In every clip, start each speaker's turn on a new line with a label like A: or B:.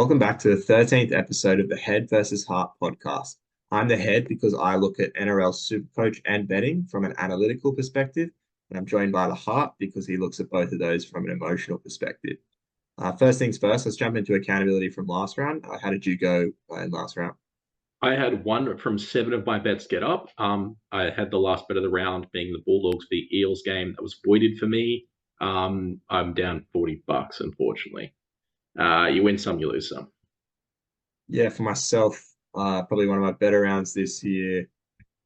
A: Welcome back to the 13th episode of the Head versus Heart podcast. I'm the head because I look at NRL Supercoach and betting from an analytical perspective, and I'm joined by the heart because he looks at both of those from an emotional perspective. First things first, let's jump into accountability from last round. How did you go in last round?
B: I had one from seven of my bets get up. I had the last bet of the round being the Bulldogs v Eels game that was voided for me. I'm down $40, unfortunately. You win some, you lose some.
A: Yeah, for myself, probably one of my better rounds this year.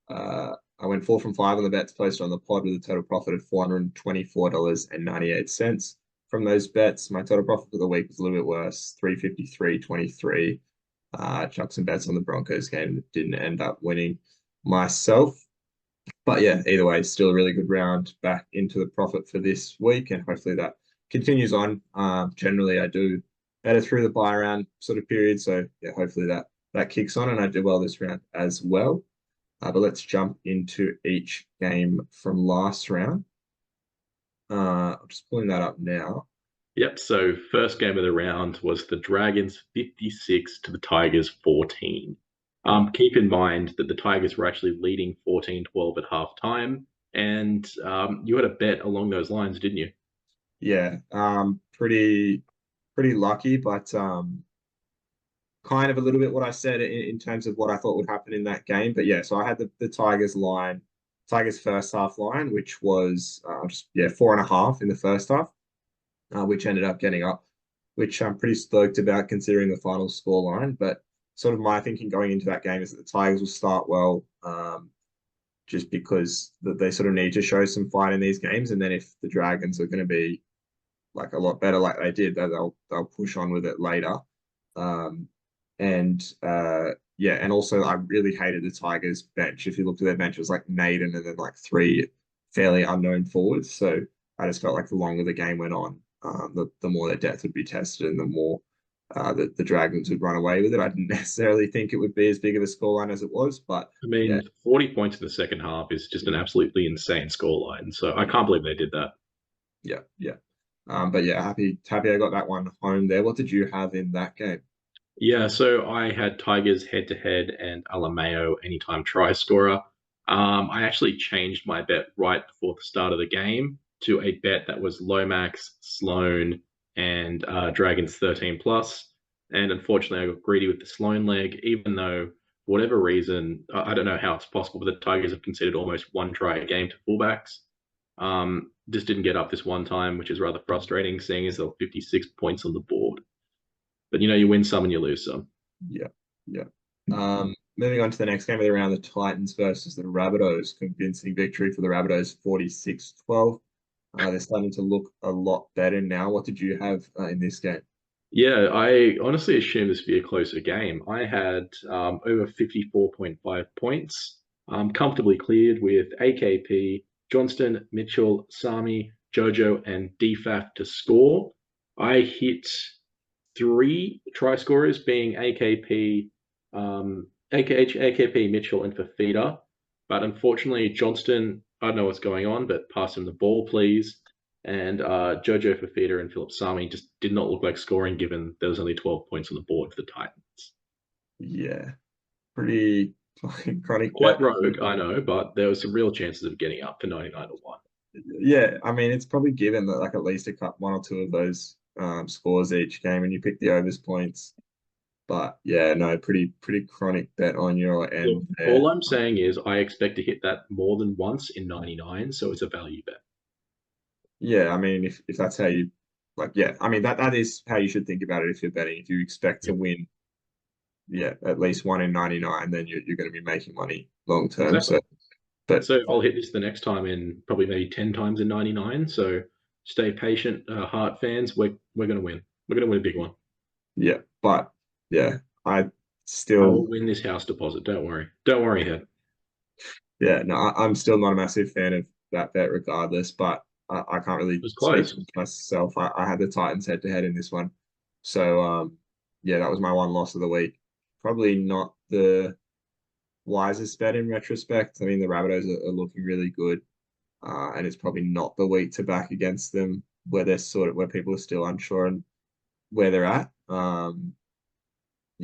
A: I went 4 from 5 on the bets posted on the pod with a total profit of $424.98. From those bets, my total profit for the week was a little bit worse, 353.23. Chucked some bets on the Broncos game that didn't end up winning myself. But yeah, either way, still a really good round back into the profit for this week, and hopefully that continues on. Generally, I do better through the buy round sort of period, so yeah, hopefully that kicks on, and I do well this round as well. But let's jump into each game from last round. I'm just pulling that up now.
B: Yep, so first game of the round was the Dragons 56 to the Tigers 14. Keep in mind that the Tigers were actually leading 14-12 at halftime, and you had a bet along those lines, didn't you?
A: Yeah, pretty lucky, but kind of a little bit what I said in terms of what I thought would happen in that game. But yeah, so I had the Tigers line, Tigers first half line, which was 4.5 in the first half, which ended up getting up, which I'm pretty stoked about considering the final score line. But sort of my thinking going into that game is that the Tigers will start well, just because they sort of need to show some fight in these games, and then if the Dragons are going to be like a lot better, like they did, they'll push on with it later. Um, and yeah, and also I really hated the Tigers bench. If you looked at their bench, it was like Naden and then like three fairly unknown forwards. So I just felt like the longer the game went on, the more their depth would be tested and the more the Dragons would run away with it. I didn't necessarily think it would be as big of a scoreline as it was, but
B: I
A: yeah,
B: mean, 40 points in the second half is just an absolutely insane scoreline. So I can't believe they did that.
A: yeah. But yeah, happy I got that one home there. What did you have in that game?
B: Yeah, so I had Tigers head to head and Alameo anytime try scorer. I actually changed my bet right before the start of the game to a bet that was Lomax, Sloan, and Dragons 13 plus. And unfortunately, I got greedy with the Sloan leg, even though, for whatever reason, I don't know how it's possible, but the Tigers have conceded almost one try a game to fullbacks. Just didn't get up this one time, which is rather frustrating, seeing as there were 56 points on the board. But you win some and you lose some.
A: Yeah, yeah. Moving on to the next game of the round, the Titans versus the Rabbitohs. Convincing victory for the Rabbitohs, 46-12. They're starting to look a lot better now. What did you have in this game?
B: Yeah, I honestly assumed this would be a closer game. I had over 54.5 points, comfortably cleared with AKP, Johnston, Mitchell, Sami, Jojo, and DFAF to score. I hit three try scorers, being AKP, Mitchell, and Fafita. But unfortunately, Johnston, I don't know what's going on, but pass him the ball, please. And Jojo Fafita and Philip Sami just did not look like scoring, given there was only 12 points on the board for the Titans.
A: Yeah, pretty chronic
B: Quite
A: bet.
B: rogue, I know, but there was some real chances of getting up for 99 to 1.
A: Yeah, I mean it's probably given that like at least a cut one or two of those scores each game, and you pick the overs points. But yeah, no, pretty chronic bet on your
B: Look,
A: end there.
B: all I'm saying is I expect to hit that more than once in 99, so it's a value bet.
A: Yeah, I mean, if that's how you like, yeah, I mean that is how you should think about it if you're betting. If you expect to
B: Yep,
A: win, yeah, at least one in 99, then you're going to be making money long term.
B: exactly.
A: So, but
B: So I'll hit this the next time in probably maybe 10 times in 99. So stay patient, Heart fans. We're going to win. We're going to win a big one.
A: yeah, but yeah, I
B: I
A: still,
B: will win this house deposit. Don't worry. Don't worry, Head.
A: yeah, no, I'm still not a massive fan of that bet regardless. But I can't
B: It
A: really
B: was
A: speak
B: close.
A: for myself. I had the Titans head to head in this one, so yeah, that was my one loss of the week. Probably not the wisest bet in retrospect. I mean, the Rabbitohs are looking really good, and it's probably not the week to back against them where they're sort of where people are still unsure on where they're at.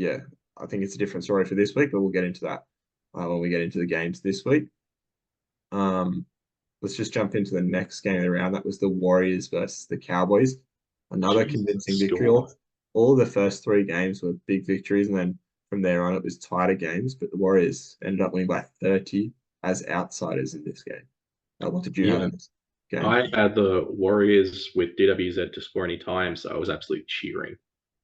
A: yeah, I think it's a different story for this week, but we'll get into that when we get into the games this week. Um, let's just jump into the next game of the round. That was the Warriors versus the Cowboys. Another
B: Jesus,
A: convincing victory.
B: score.
A: All the first three games were big victories, and then from there on, it was tighter games. But the Warriors ended up winning by 30 as outsiders in this game. What did you have
B: Yeah,
A: in this game?
B: I had the Warriors with DWZ to score any time, so I was absolutely cheering.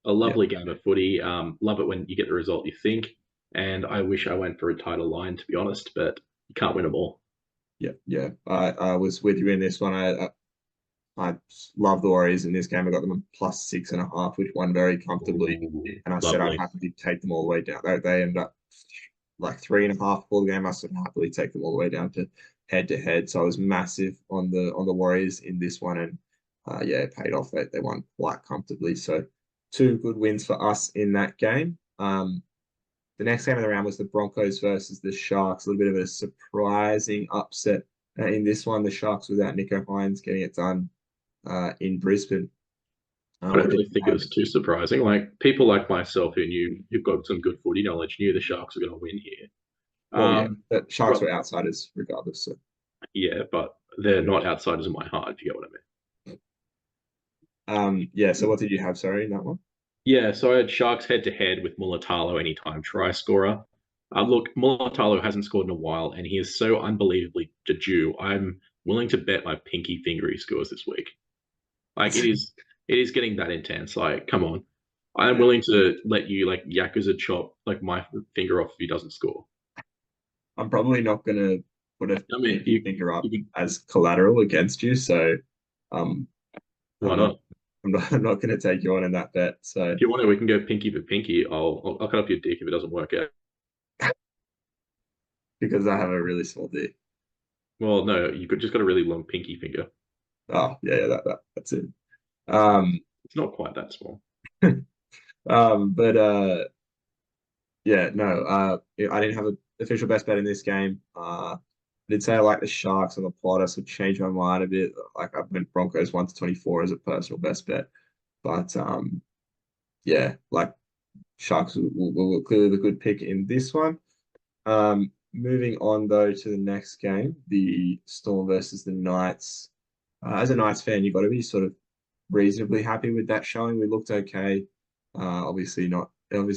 B: A
A: Yeah,
B: lovely game of footy. Love it when you get the result you think, and I wish I went for a tighter line, to be honest, but you can't win them all.
A: yeah, yeah. I was with you in this one. I love the Warriors in this game. I got them on +6.5, which won very comfortably.
B: Ooh,
A: And I said I'd
B: lovely.
A: happily take them all the way down. They ended up like 3.5 for the game. I said happily take them all the way down to head to head. So I was massive on the Warriors in this one, and yeah, it paid off. They won quite comfortably. So two good wins for us in that game. The next game of the round was the Broncos versus the Sharks. A little bit of a surprising upset in this one. The Sharks without Nico Hines getting it done in Brisbane.
B: I don't
A: What did
B: really
A: you
B: think it
A: have?
B: was too surprising. Like people like myself who've got some good footy knowledge knew the Sharks were going to win here.
A: Well, yeah, the Sharks
B: But
A: were outsiders regardless. So,
B: yeah, but they're not outsiders in my heart, if you get what I mean.
A: yeah. So, what did you have? Sorry, in that one.
B: Yeah, so I had Sharks head to head with Mulatalo anytime try scorer. Look, Mulatalo hasn't scored in a while, and he is so unbelievably due. I'm willing to bet my pinky finger he scores this week. Like it is getting that intense. Like, come on, I'm
A: Yeah,
B: willing to let you like Yakuza chop like my finger off if he doesn't score.
A: I'm probably not gonna put a
B: I mean,
A: pinky finger
B: you
A: up
B: could,
A: as collateral against you. So, um,
B: why
A: I'm not,
B: not?
A: I'm not gonna take you on in that bet. So,
B: If you want to, we can go pinky for pinky. I'll cut off your dick if it doesn't work out.
A: because I have a really small dick.
B: Well, no, you could just got a really long pinky finger.
A: Oh, yeah, yeah, that's it. Um,
B: It's not quite that small.
A: but yeah, no, I didn't have an official best bet in this game. I did say I like the Sharks on the plot. I sort of changed my mind a bit. Like I went Broncos 1 to 24 as a personal best bet, but yeah, like Sharks were clearly the good pick in this one. Moving on though to the next game, the Storm versus the Knights. As a Knights fan, you got to be sort of reasonably happy with that showing. We looked okay. Obviously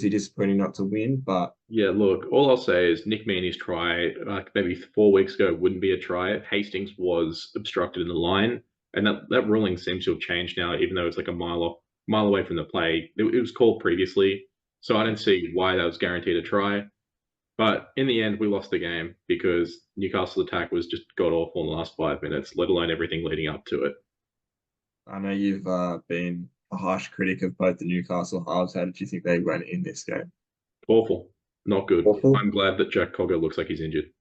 A: disappointing not to win, but
B: Yeah, look, all I'll say is Nick Meaney's try, like maybe 4 weeks ago, wouldn't be a try. Hastings was obstructed in the line, and that ruling seems to have changed now, even though it's like a mile away from the play. It was called previously, so I don't see why that was guaranteed a try. But in the end, we lost the game because Newcastle's attack was just god awful in the last 5 minutes, let alone everything leading up to it.
A: I know you've been a harsh critic of both the Newcastle halves. How did you think they went in this game?
B: Awful, not good.
A: Awful.
B: I'm glad that Jack Cogger looks like he's injured.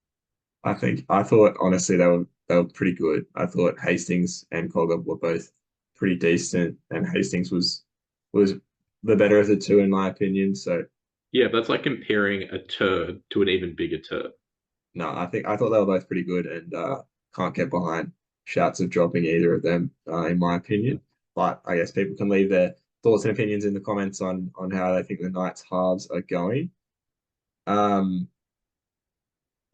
A: I thought honestly they were pretty good. I thought Hastings and Cogger were both pretty decent, and Hastings was the better of the two in my opinion. So
B: Yeah, but that's like comparing a turd to an even bigger turd.
A: no, I thought they were both pretty good, and can't get behind shouts of dropping either of them in my opinion. But I guess people can leave their thoughts and opinions in the comments on how they think the Knights halves are going. Um,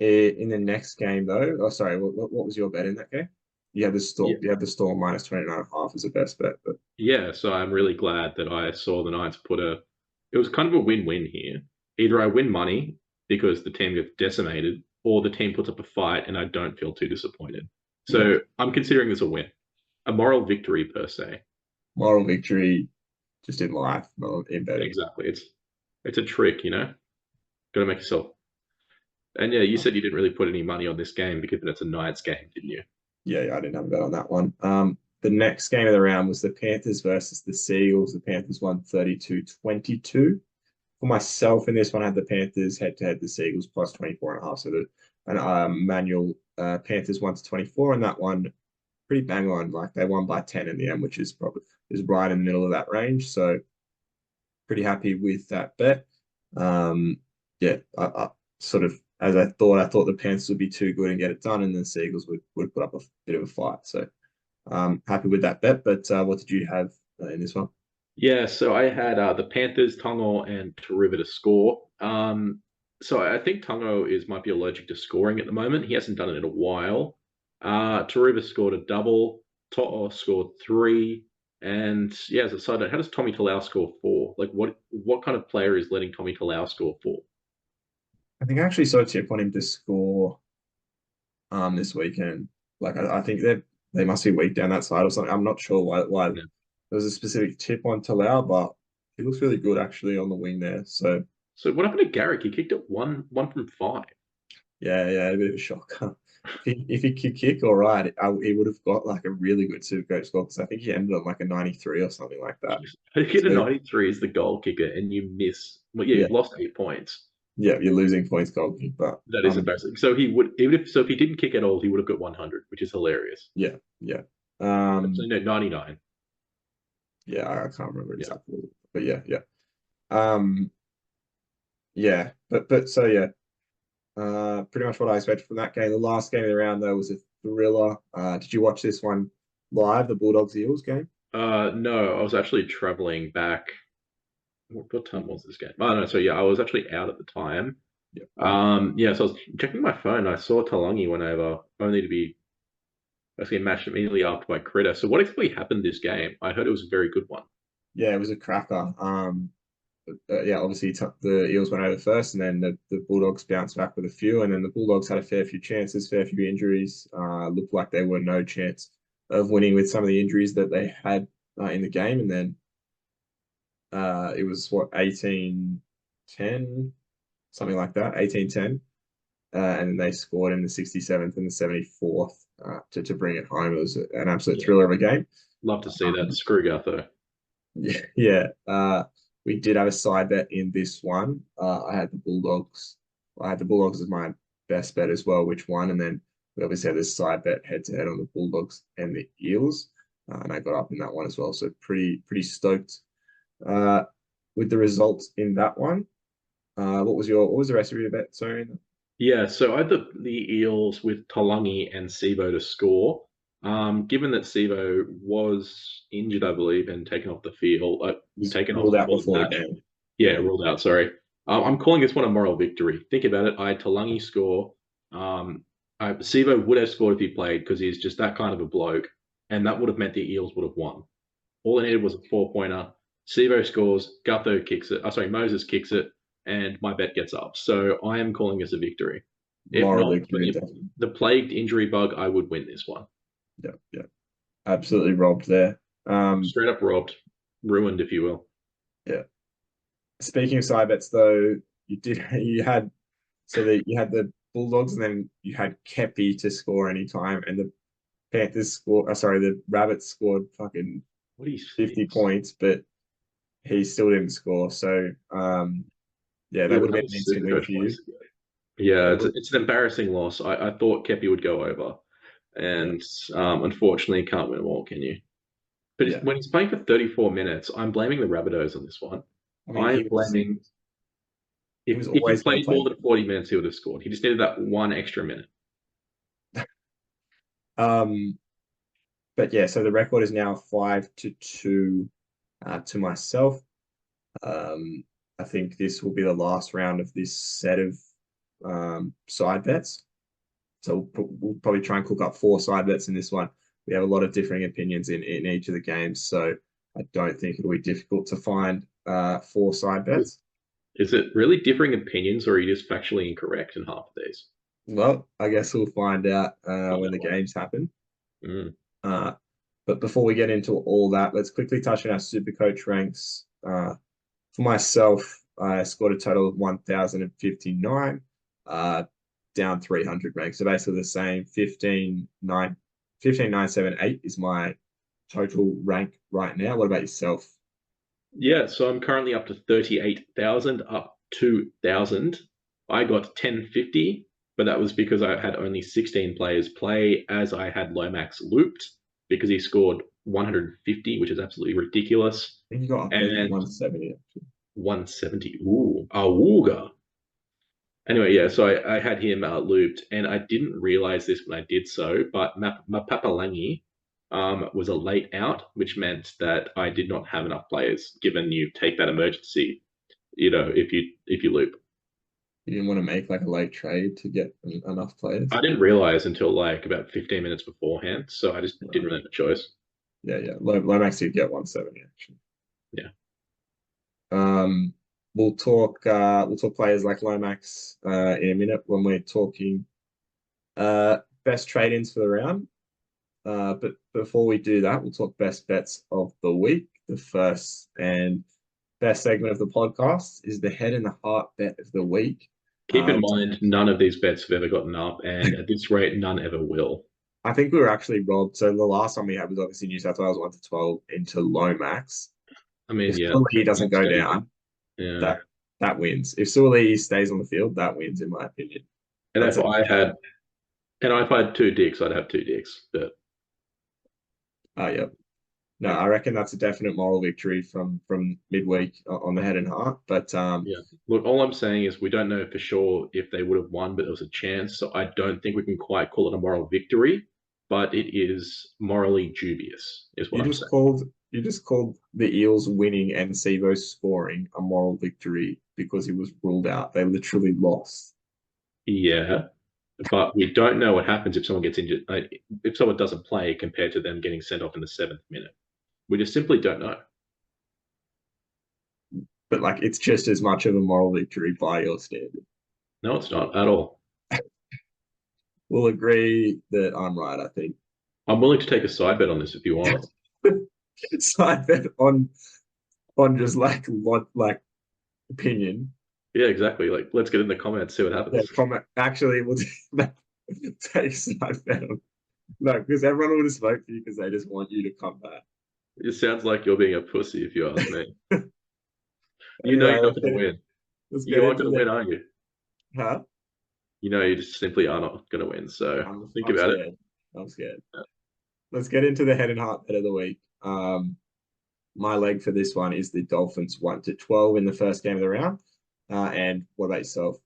A: in the next game though, oh sorry, what was your bet in that game? You had the Storm.
B: Yeah.
A: You had the Storm -29.5 as a best bet, but
B: Yeah, so I'm really glad that I saw the Knights put a. It was kind of a win-win here. Either I win money because the team gets decimated, or the team puts up a fight and I don't feel too disappointed.
A: yeah,
B: So I'm considering this a win, a moral victory per se.
A: moral victory just in life, not in betting.
B: Exactly, it's a trick, you know. Got to make yourself. And yeah, you said you didn't really put any money on this game because it's a Knights game, didn't you?
A: Yeah, I didn't have a bet on that one. The next game of the round was the Panthers versus the Seagulls. The Panthers won 32-22. For myself in this one, I had the Panthers head to head, the Seagulls +24.5. So an manual Panthers 1 to 24, and that one pretty bang on. Like they won by 10 in the end, which is probably is right in the middle of that range. So pretty happy with that bet. Yeah, I sort of as I thought the Panthers would be too good and get it done, and the Seagulls would put up a bit of a fight. So happy with that bet. But what did you have in this one?
B: Yeah, so I had the Panthers, Tongo, and Taruva to score. So I think Tongo might be allergic to scoring at the moment. He hasn't done it in a while. Taruva scored a double. To'o scored three. And yeah, as a side note, how does Tommy Talau score four? Like, what kind of player is letting Tommy Talau score four?
A: I think I actually saw a tip on him to score this weekend. Like I think they must be weak down that side or something. I'm not sure why there
B: Yeah.
A: was a specific tip on Talau, but he looks really good actually on the wing there. So
B: So what happened to Garrick? He kicked it one from five.
A: yeah, a bit of a shock. If he could kick all right, he would have got like a really good Supercoach score because I think he ended on like a 93 or something like that.
B: You get a
A: So
B: 93 as the goal kicker and you miss. Well, yeah,
A: yeah,
B: you've lost 8 points.
A: yeah, you're losing points goal kick, but
B: That is embarrassing. So he would even if he didn't kick at all, he would have got 100, which is hilarious.
A: yeah, yeah.
B: So no, 99.
A: Yeah, I can't remember
B: Yeah.
A: exactly, but yeah. Um, yeah, but so yeah, pretty much what I expected from that game. The last game of the round though was a thriller. Did you watch this one live, the Bulldogs Eels game?
B: No, I was actually traveling back. What time was this game? Oh no, so yeah, I was actually out at the time.
A: Yeah,
B: Yeah, so I was checking my phone. I saw Talangi went over, only to be basically matched immediately after by Critter. So what exactly happened this game? I heard it was a very good one.
A: yeah, it was a cracker. Yeah, obviously the Eels went over first, and then the Bulldogs bounced back with a few, and then the Bulldogs had a fair few chances, fair few injuries. Looked like they were no chance of winning with some of the injuries that they had in the game, and then it was what 18-10, something like that, 18-10, and then they scored in the 67th and the 74th to bring it home. It was an absolute
B: Yeah,
A: thriller of a game.
B: love to see that.
A: Um,
B: Screw Gutho.
A: Yeah, yeah. We did have a side bet in this one. I had the Bulldogs. I had the Bulldogs as my best bet as well, which won. And then we obviously had this side bet head to head on the Bulldogs and the Eels, and I got up in that one as well. So pretty stoked uh, with the results in that one. What was the rest of your bet? Sorry.
B: Yeah, so I had the Eels with Talangi and Sivo to score. Given that Sivo was injured, I believe, and taken off the field,
A: Was
B: taken off
A: ruled out
B: before the
A: before the
B: match.
A: game.
B: Yeah,
A: Yeah,
B: ruled out. Sorry. I'm calling this one a moral victory. Think about it. I had Talangi score. Sivo would have scored if he played because he's just that kind of a bloke, and that would have meant the Eels would have won. All they needed was a 4-pointer. Sivo scores, Gutho kicks it. Sorry, Moses kicks it, and my bet gets up. So I am calling this a victory. If
A: moral
B: not for
A: victory, definitely.
B: the plagued injury bug, I would win this one.
A: Yeah, yeah. Absolutely robbed there.
B: Straight up robbed, ruined, if you will.
A: Yeah. Speaking of side bets, though, you had so that you had the Bulldogs and then you had Kepi to score anytime, and the Panthers scored. Sorry, the Rabbits scored fucking
B: What do you
A: 50
B: fix?
A: points, but he still didn't score. So yeah,
B: We
A: that
B: have
A: would have
B: another
A: been an instant
B: super
A: win
B: coach
A: for you.
B: place to go. Yeah,
A: It would,
B: it's an embarrassing loss. I thought Kepi would go over,
A: yeah,
B: and unfortunately, can't win them all, can you? But
A: yeah.
B: when he's playing for 34 minutes, I'm blaming the Rabbitohs on this one.
A: I mean,
B: I'm blaming
A: he
B: if
A: was
B: he
A: always going to
B: played
A: play.
B: more than 40 minutes, he would have scored. He just needed that one extra minute.
A: Um, but yeah, so the record is now 5-2 to myself. Um, I think this will be the last round of this set of side bets. So we'll probably try and cook up four side bets in this one. We have a lot of differing opinions in each of the games, so I don't think it'll be difficult to find four side bets.
B: Is it really differing opinions, or are you just factually incorrect in half of these?
A: Well, I guess we'll find out
B: Find
A: when
B: out
A: the
B: why.
A: games happen.
B: Mm.
A: Uh, but before we get into all that, let's quickly touch on our Supercoach ranks. For myself, I scored a total of 1,059, down 300 ranks. So basically the same 15,978 is my total rank right now. What about yourself?
B: Yeah, so I'm currently up to 38,000, up 2,000. I got 1050, but that was because I had only 16 players play, as I had Lomax looped because he scored 150, which is absolutely ridiculous,
A: I think you got up there to
B: and
A: 170.
B: 170. Ooh, awooga. Anyway, yeah, so I had him looped, and I didn't realize this when I did so, but Mapapalangi was a late out, which meant that I did not have enough players. Given you take that emergency, if you loop.
A: You didn't want to make like a late trade to get enough players.
B: I didn't realize until like about 15 minutes beforehand, so I just didn't really have a choice.
A: Yeah. Lomax did get 170 actually.
B: Yeah.
A: We'll talk players like Lomax in a minute when we're talking best trade-ins for the round. But before we do that, we'll talk best bets of the week. The first and best segment of the podcast is the head and the heart bet of the week.
B: Keep in mind, none of these bets have ever gotten up, and at this rate, none ever will.
A: I think we were actually robbed. So the last one we had was obviously New South Wales 1-12 into Lomax.
B: I mean,
A: If
B: yeah,
A: Suaalii doesn't go down,
B: yeah.
A: that wins. If Suaalii stays on the field, that wins, in my opinion.
B: And if I had two dicks, I'd have two dicks. But
A: yeah. No, I reckon that's a definite moral victory from midweek on the head and heart. But
B: yeah, look, all I'm saying is we don't know for sure if they would have won, but there was a chance. So I don't think we can quite call it a moral victory, but it is morally dubious, is what I'm saying.
A: You just called the Eels winning and Sivo scoring a moral victory because he was ruled out. They literally lost.
B: Yeah, but we don't know what happens if someone gets injured, if someone doesn't play compared to them getting sent off in the 7th minute. We just simply don't know.
A: But like, it's just as much of a moral victory by your standard.
B: No, it's not at all.
A: We'll agree that I'm right, I think.
B: I'm willing to take a side bet on this if you want.
A: Side bet on just like opinion.
B: Yeah, exactly. Like, let's get in the comments, see what happens.
A: Yeah, comment. Actually, we'll take a side bet on. No, because everyone will just vote for you because they just want you to come back.
B: It sounds like you're being a pussy if you ask me. You know
A: Anyway,
B: you're not going to win. You aren't going to win, are you?
A: Huh?
B: You know you just simply are not going to win. So think
A: I'm
B: about
A: scared.
B: it.
A: I'm scared.
B: Yeah.
A: Let's get into the head and heart bet of the week. My leg for this one is the Dolphins 1-12 in the first game of the round. And what about yourself?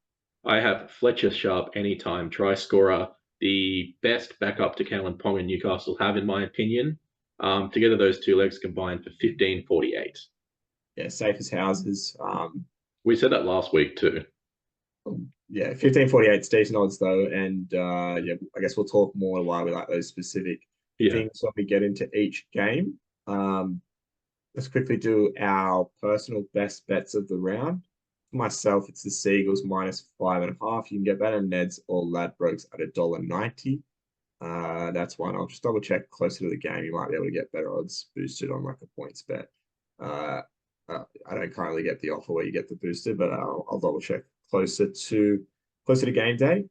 B: I have Fletcher Sharp anytime try scorer, the best backup to Kalen Pong and Newcastle have, in my opinion. Together, those two legs combined for 15.48.
A: Yeah, safe as houses.
B: We said that last week too.
A: Yeah, 15.48 is decent odds though, and yeah, I guess we'll talk more why we like those specific things when we get into each game. Let's quickly do our personal best bets of the round. For myself, it's the Seagulls -5.5. You can get that in Neds or Ladbrokes at $1.90. That's one. I'll just double check closer to the game. You might be able to get better odds boosted on like a points bet. I don't currently get the offer where you get the boosted, but I'll double check closer to game day.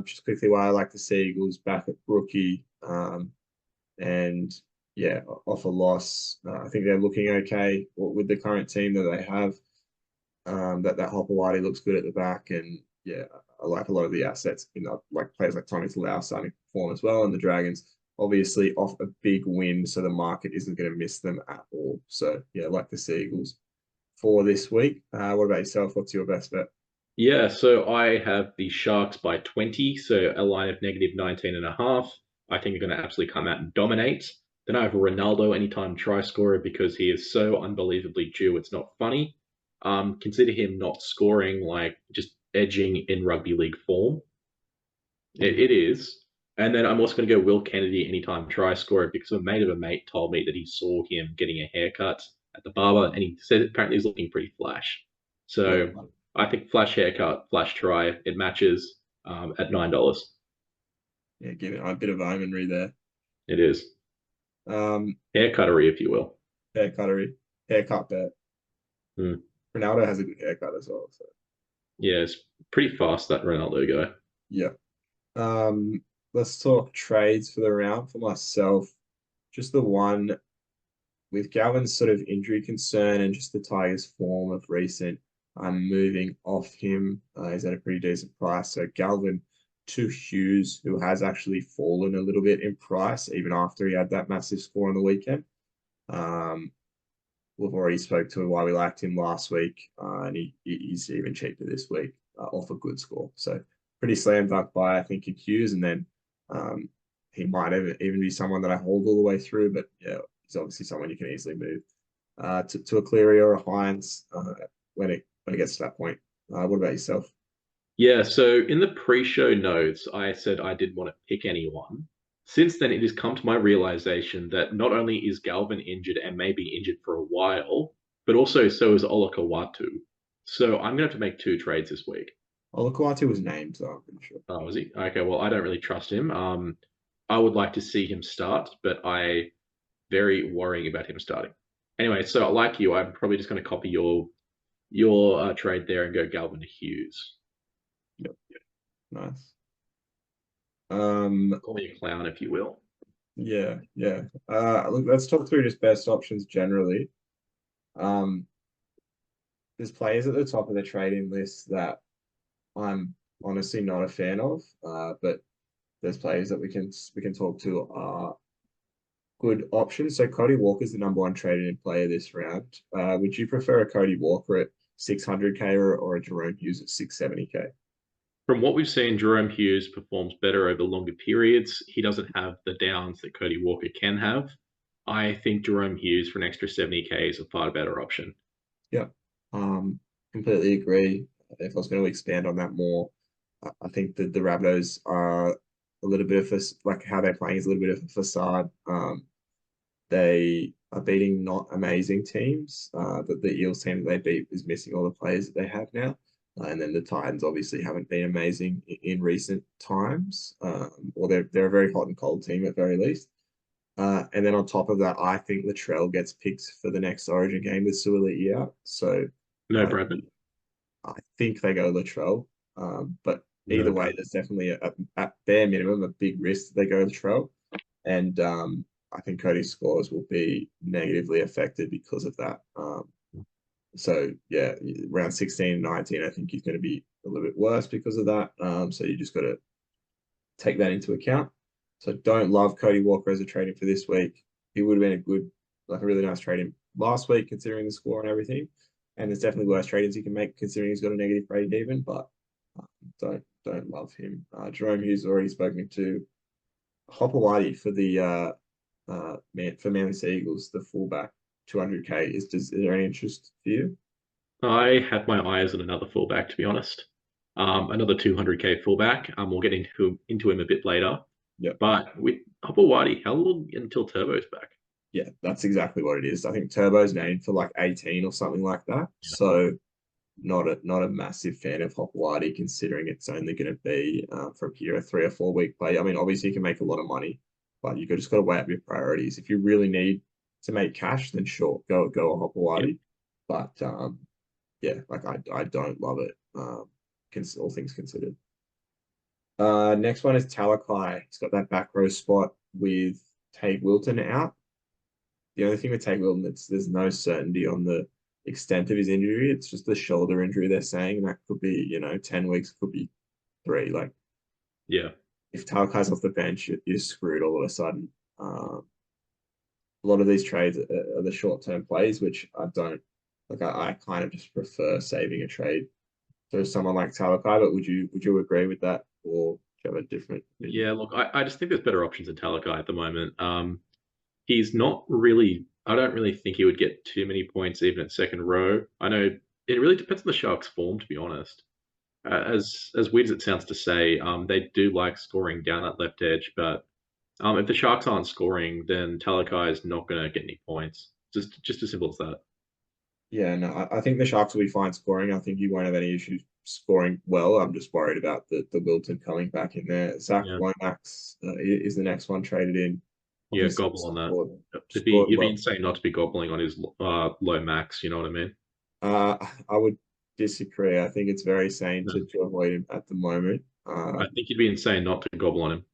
A: Just quickly why I like the Seagulls back at rookie. And yeah, off a loss. I think they're looking okay with the current team that they have. That Hopewadi looks good at the back, and yeah, I like a lot of the assets in like players like Tommy Talau starting to perform as well, and the Dragons obviously off a big win, so the market isn't going to miss them at all. So yeah, I like the Seagulls for this week. What about yourself? What's your best bet?
B: Yeah, so I have the Sharks by 20, so a line of -19.5. I think they're going to absolutely come out and dominate. Then I have Ronaldo anytime try scorer because he is so unbelievably due. It's not funny. Consider him not scoring, like just edging in rugby league form. It is. And then I'm also going to go Will Kennedy anytime try scorer because a mate of a mate told me that he saw him getting a haircut at the barber and he said apparently he's looking pretty flash. So
A: Yeah.
B: I think flash haircut, flash try, it matches at $9.
A: Yeah, give it a bit of omenry there.
B: It is. Haircuttery, if you will.
A: Haircut bet.
B: Hmm.
A: Ronaldo has a good haircut as well. So.
B: Yeah, it's pretty fast, that Ronaldo guy.
A: Yeah. Let's talk trades for the round. For myself, just the one with Galvin's sort of injury concern and just the Tigers' form of recent. I'm moving off him. He's at a pretty decent price. So Galvin to Hughes, who has actually fallen a little bit in price even after he had that massive score on the weekend. We've already spoke to why we liked him last week, and he's even cheaper this week off a good score. So pretty slam dunk buy, I think, in Hughes. And then he might even be someone that I hold all the way through. But yeah, he's obviously someone you can easily move to a Cleary or a Hines when it gets to that point. What about yourself?
B: Yeah, so in the pre-show notes, I said I didn't want to pick anyone. Since then, it has come to my realization that not only is Galvin injured and may be injured for a while, but also so is Olakawatu. So I'm gonna have to make 2 trades this week.
A: Olukwatu was named, so I'm pretty sure.
B: Oh, is he? Okay, well, I don't really trust him. I would like to see him start, but I very worrying about him starting. Anyway, so like you, I'm probably just going to copy your trade there and go Galvin to Hughes.
A: Yep, nice.
B: Call me a clown, if you will.
A: Yeah, yeah. Look, let's talk through just best options generally. Um, there's players at the top of the trading list that I'm honestly not a fan of. But there's players that we can talk to are good options. So Cody Walker's the number one traded in player this round. Would you prefer a Cody Walker at 600k or a Jerome Hughes at 670k?
B: From what we've seen, Jerome Hughes performs better over longer periods. He doesn't have the downs that Cody Walker can have. I think Jerome Hughes for an extra 70k is a far better option.
A: Yeah, completely agree. If I was going to expand on that more, I think that the Rabbitohs are a little bit of a, like how they're playing is a little bit of a facade. They are beating not amazing teams. That the Eels team that they beat is missing all the players that they have now. And then the Titans obviously haven't been amazing in recent times, or they're a very hot and cold team at very least. And then on top of that, I think Latrell gets picked for the next Origin game with Suaalii out. So
B: No,
A: uh,
B: Bradman.
A: I think they go Latrell. But
B: No,
A: either way,
B: Bradman.
A: there's definitely at bare minimum a big risk that they go Latrell. And I think Cody's scores will be negatively affected because of that. So yeah, around 16 and 19, I think he's going to be a little bit worse because of that. So you just got to take that into account. So don't love Cody Walker as a trading for this week. He would have been a good, like a really nice trading last week, considering the score and everything. And there's definitely worse trades he can make, considering he's got a negative break even. But don't love him. Jerome Hughes already spoken to. Hopewadi for the for Manly Sea Eagles, the fullback, 200k. Is there any interest for you?
B: I have my eyes on another fullback, to be honest. Another 200k fullback. We'll get into him a bit later.
A: Yeah,
B: But with Hopewadi, how long until Turbo's back?
A: yeah, that's exactly what it is. I think Turbo's named for like 18 or something like that.
B: Yeah.
A: So not a massive fan of Hopewadi, considering it's only going to be from here a 3 or 4 week play. I mean, obviously you can make a lot of money, but you just got to weigh up your priorities. If you really need to make cash, then sure, go a
B: Yep.
A: Hopewadi. But yeah, like I don't love it. All things considered. Next one is Talakai. He's got that back row spot with Tate Wilton out. The only thing with Tate Wilton, there's no certainty on the extent of his injury. It's just the shoulder injury they're saying. That could be, 10 weeks, could be 3. Like
B: Yeah.
A: if Talakai's off the bench, you're screwed all of a sudden. A lot of these trades are the short-term plays, which I don't like. I kind of just prefer saving a trade for someone like Talakai. But would you agree with that, or do you have a different opinion?
B: Yeah, look, I just think there's better options than Talakai at the moment. He's not really, I don't really think he would get too many points even at second row. I know it really depends on the Sharks' form, to be honest. As weird as it sounds to say, they do like scoring down that left edge, but if the Sharks aren't scoring, then Talakai is not going to get any points. Just as simple as that.
A: Yeah, no, I think the Sharks will be fine scoring. I think you won't have any issues scoring well. I'm just worried about the Wilton coming back in there. Zach
B: Yeah,
A: Lomax is the next one traded in.
B: yeah,
A: Obviously,
B: gobble on that.
A: scored
B: It'd be
A: well.
B: insane not to be gobbling on his low max. You know what I mean?
A: I would disagree. I think it's very sane
B: No.
A: to avoid him at the moment.
B: I think you'd be insane not to gobble on him.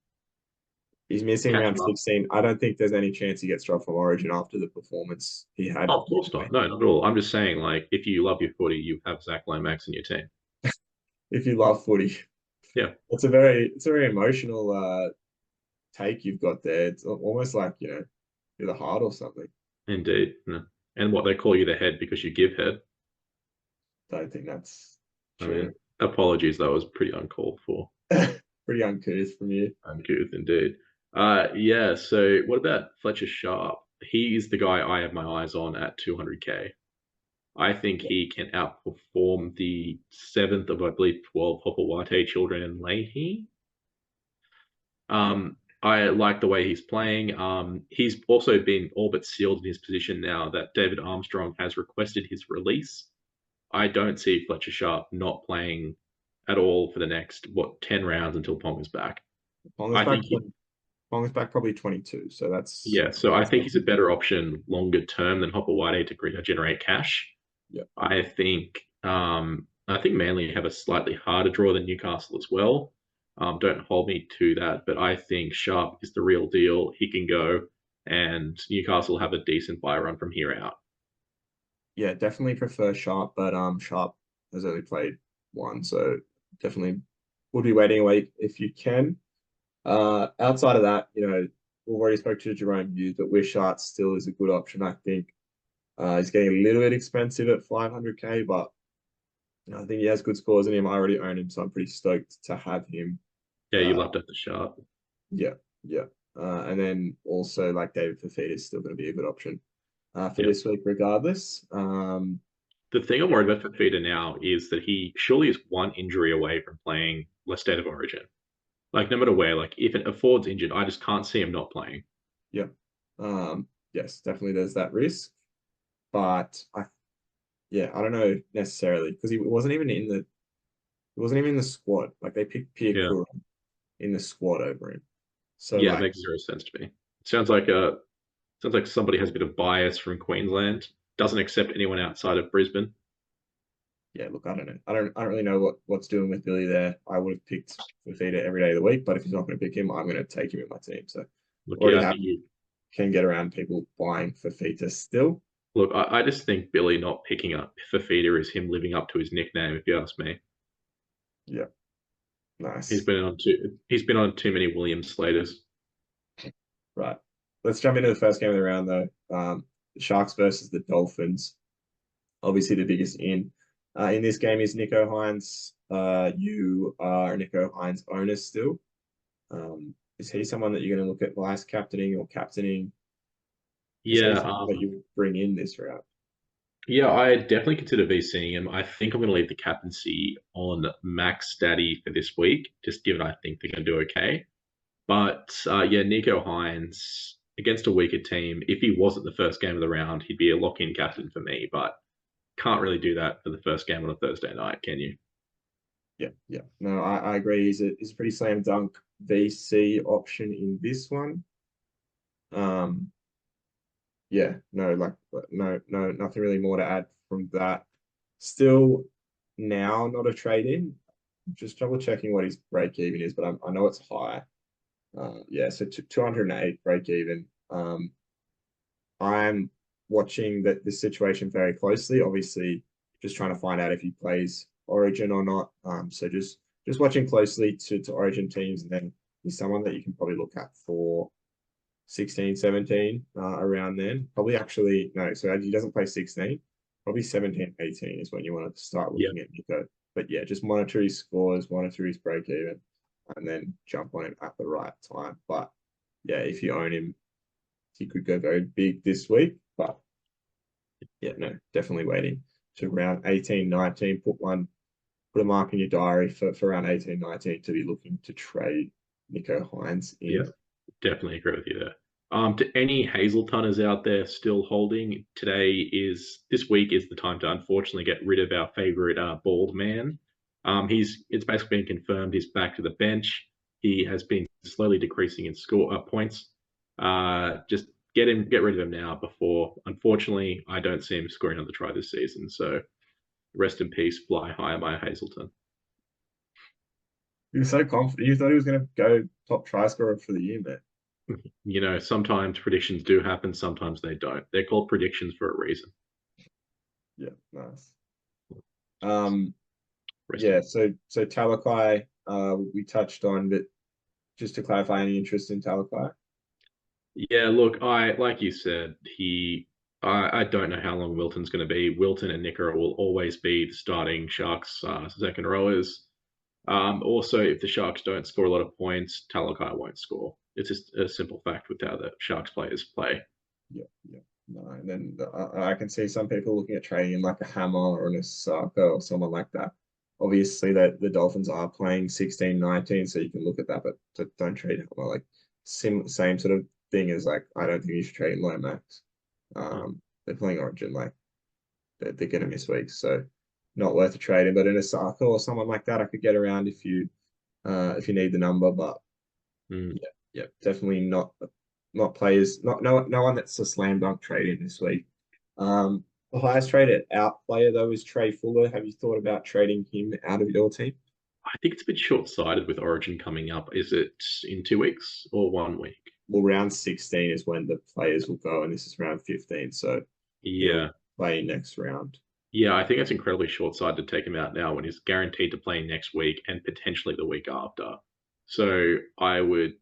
A: He's missing
B: Catch
A: round
B: him up.
A: 16. I don't think there's any chance he gets dropped from Origin after the performance he had.
B: Oh, of course not. No, not at all. I'm just saying, like, if you love your footy, you have Zach Lomax in your team.
A: If you love footy,
B: Yeah,
A: it's a very emotional take you've got there. It's almost like you're the heart or something.
B: indeed. Yeah. And what they call you the head because you give head.
A: Don't think that's
B: I
A: true.
B: mean, apologies, that was pretty uncalled for.
A: Pretty uncouth from you.
B: Uncouth indeed. Yeah. So what about Fletcher Sharp? He is the guy I have my eyes on at 200k. I think he can outperform the seventh of, I believe, 12 Hopawate children in Leahy.
A: Yeah.
B: I like the way he's playing. He's also been all but sealed in his position now that David Armstrong has requested his release. I don't see Fletcher Sharp not playing at all for the next, 10 rounds until Pong is back.
A: Pong is
B: I
A: back.
B: think he,
A: Pong is back probably 22. So
B: yeah, so I
A: that's
B: think he's a better option longer term than Hopawade to generate cash.
A: yeah.
B: I think Manly have a slightly harder draw than Newcastle as well. Don't hold me to that, but I think Sharp is the real deal. He can go, and Newcastle have a decent buy run from here out.
A: Yeah, definitely prefer Sharp, but Sharp has only played one, so definitely would be waiting away if you can. Outside of that, we've already spoke to Jerome Hughes, but Wishart still is a good option, I think. He's getting a little bit expensive at 500k, but I think he has good scores in him. I already own him, so I'm pretty stoked to have him.
B: Yeah, you
A: Uh,
B: love that the Sharp.
A: yeah, yeah. And then also like David Fafita is still going to be a good option for
B: Yeah.
A: this week, regardless.
B: The thing I'm worried about for Fifita now is that he surely is one injury away from playing less State of Origin. Like, no matter where, like, if it affords injured, I just can't see him not playing.
A: Yeah. Yes, definitely there's that risk. But yeah, I don't know necessarily because he wasn't even in the squad. Like they picked Pierre
B: Yeah.
A: Kura in the squad over him. So
B: Yeah, it
A: like
B: makes zero sense to me. Sounds like somebody has a bit of bias from Queensland, doesn't accept anyone outside of Brisbane.
A: yeah, look, I don't know. I don't really know what's doing with Billy there. I would have picked Fafita every day of the week, but if he's not going to pick him, I'm going to take him in my team. So
B: Look,
A: already
B: yeah, I
A: have
B: think you.
A: can get around people buying Fafita still.
B: Look, I just think Billy not picking up Fafita is him living up to his nickname. If you ask me,
A: Yeah, nice.
B: he's been on too many William Slaters.
A: Right. Let's jump into the first game of the round though. The Sharks versus the Dolphins. Obviously the biggest in this game is Nico Hines. You are a Nico Hines owner still. Is he someone that you're going to look at vice captaining or captaining? Is he
B: Yeah,
A: someone that you would bring in this route?
B: yeah, I definitely consider VCing him. I think I'm going to leave the captaincy on Max Statty for this week, just given I think they're going to do okay. But yeah, Nico Hines against a weaker team. If he wasn't the first game of the round, he'd be a lock-in captain for me. But can't really do that for the first game on a Thursday night, can you?
A: Yeah, yeah. No, I agree. He's a pretty slam dunk VC option in this one. Um, yeah, no, like no, nothing really more to add from that. Still now not a trade in. Just double checking what his break even is, but I know it's high. Yeah, so 208 break even. I'm watching the situation very closely. Obviously, just trying to find out if he plays Origin or not. So just watching closely to Origin teams, and then he's someone that you can probably look at for 16, 17, around then. Probably actually no, so he doesn't play 16. Probably 17, 18 is when you want to start
B: Yeah,
A: looking at Nico. But yeah, just monitor his scores, monitor his break even, and then jump on him at the right time. But yeah, if you own him, he could go very big this week. But yeah, no, definitely waiting to round 18, 19. Put a mark in your diary for round 18, 19 to be looking to trade Nico Hines
B: yeah,
A: in.
B: definitely agree with you there. To any Hazeltoners out there still holding, this week is the time to unfortunately get rid of our favorite bald man. It's basically been confirmed he's back to the bench. He has been slowly decreasing in score points. Just get rid of him now before. Unfortunately, I don't see him scoring another try this season. So rest in peace, fly high, my Hazelton.
A: He was so confident. You thought he was going to go top try scorer for the year, man.
B: Sometimes predictions do happen, sometimes they don't. They're called predictions for a reason.
A: Yeah, nice. Um,
B: Rest in
A: yeah, so Talakai, we touched on, but just to clarify, any interest in Talakai?
B: Yeah, look, I like you said, I don't know how long Wilton's going to be. Wilton and Nicker will always be the starting Sharks second rowers. Also, if the Sharks don't score a lot of points, Talakai won't score. It's just a simple fact with how the Sharks players play.
A: Yeah, yeah. No, and then I can see some people looking at trading in like a Hammer or an Osaka or someone like that. Obviously, that the Dolphins are playing 16-19, so you can look at that, but don't trade Hammer. Like same sort of thing as like I don't think you should trade in Lomax.
B: Mm.
A: They're playing Origin, like they're gonna miss weeks, so not worth a trading. But in Osaka or someone like that, I could get around if you need the number, but
B: Mm.
A: yeah, yeah, definitely not players, no one that's a slam dunk trade in this week. The highest traded out player though is Trey Fuller. Have you thought about trading him out of your team?
B: I think it's a bit short-sighted with Origin coming up. Is it in 2 weeks or 1 week?
A: Well, round 16 is when the players will go, and this is round 15, so he'll
B: Yeah.
A: play next round.
B: Yeah, I think it's incredibly short-sighted to take him out now when he's guaranteed to play next week and potentially the week after. So I would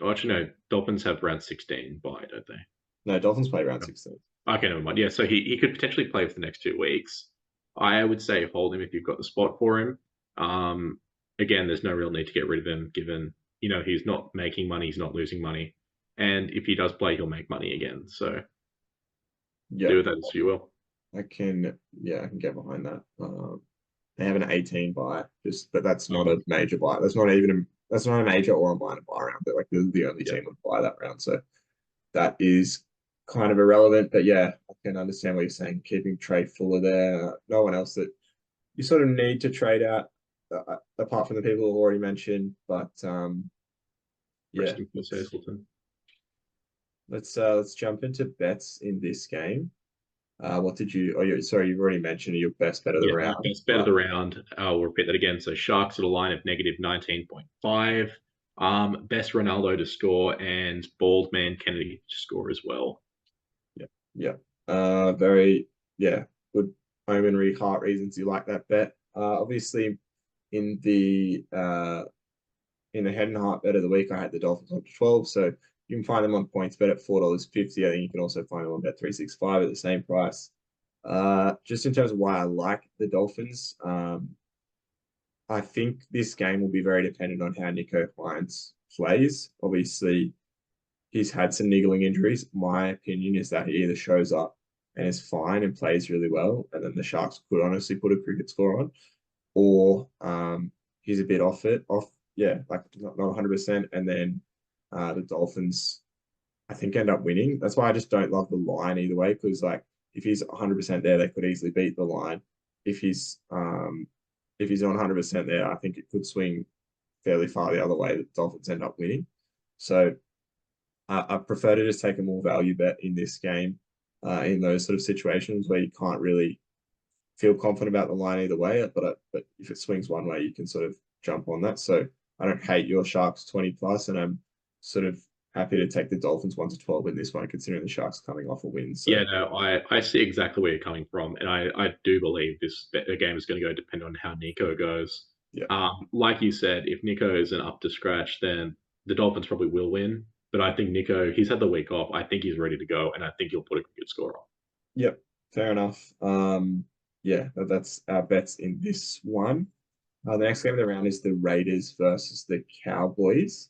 B: actually no, Dolphins have round 16 bye, don't they?
A: No, Dolphins play round
B: No.
A: 16.
B: Okay, never mind. Yeah, so he could potentially play for the next 2 weeks. I would say hold him if you've got the spot for him. Again, there's no real need to get rid of him given, he's not making money, he's not losing money. And if he does play, he'll make money again. So
A: Yeah,
B: do with that as you will.
A: I can get behind that. They have an 18 buy, but that's not
B: Um,
A: a major buy. That's not a major or a minor buy round. They're like the only
B: yeah.
A: team that buy that round. So that is kind of irrelevant. But yeah, I can understand what you're saying. Keeping Trey Fuller there. No one else that you sort of need to trade out apart from the people who already mentioned. But yeah,
B: Resting for Hazelton.
A: let's jump into bets in this game. What did you? Oh, sorry, you've already mentioned your best bet of the
B: Yeah, my
A: round.
B: best bet of the round. I'll repeat that again. So Sharks at a line of negative 19.5. Best Ronaldo to score and Bald Man Kennedy to score as well.
A: Yeah, yeah. Very, yeah, good home and heart reasons you like that bet. Obviously, in the uh in the head and heart bet of the week, I had the Dolphins up to 12, so you can find them on points bet at $4.50. I think you can also find them on bet 365 at the same price. Just in terms of why I like the Dolphins, I think this game will be very dependent on how Nico Hines plays. Obviously, he's had some niggling injuries. My opinion is that he either shows up and is fine and plays really well, and then the Sharks could honestly put a cricket score on, or he's a bit yeah, like not 100%, and then the Dolphins, I think, end up winning. That's why I just don't love the line either way, because like if he's 100% there, they could easily beat the line. If he's if he's on 100% there, I think it could swing fairly far the other way. The Dolphins end up winning. So I prefer to just take a more value bet in this game, in those sort of situations where you can't really feel confident about the line either way. But if it swings one way, you can sort of jump on that. So I don't hate your Sharks 20 plus, and I'm sort of happy to take the Dolphins 1-12 in this one, considering the Sharks coming off a win. So
B: Yeah, no, I see exactly where you're coming from, and I do believe this game is going to go depend on how Nico goes.
A: yeah,
B: Like you said, if Nico isn't up to scratch, then the Dolphins probably will win. But I think Nico, he's had the week off. I think he's ready to go, and I think he'll put a good score on.
A: yep, fair enough. Yeah, that's our bets in this one. The next game of the round is the Raiders versus the Cowboys.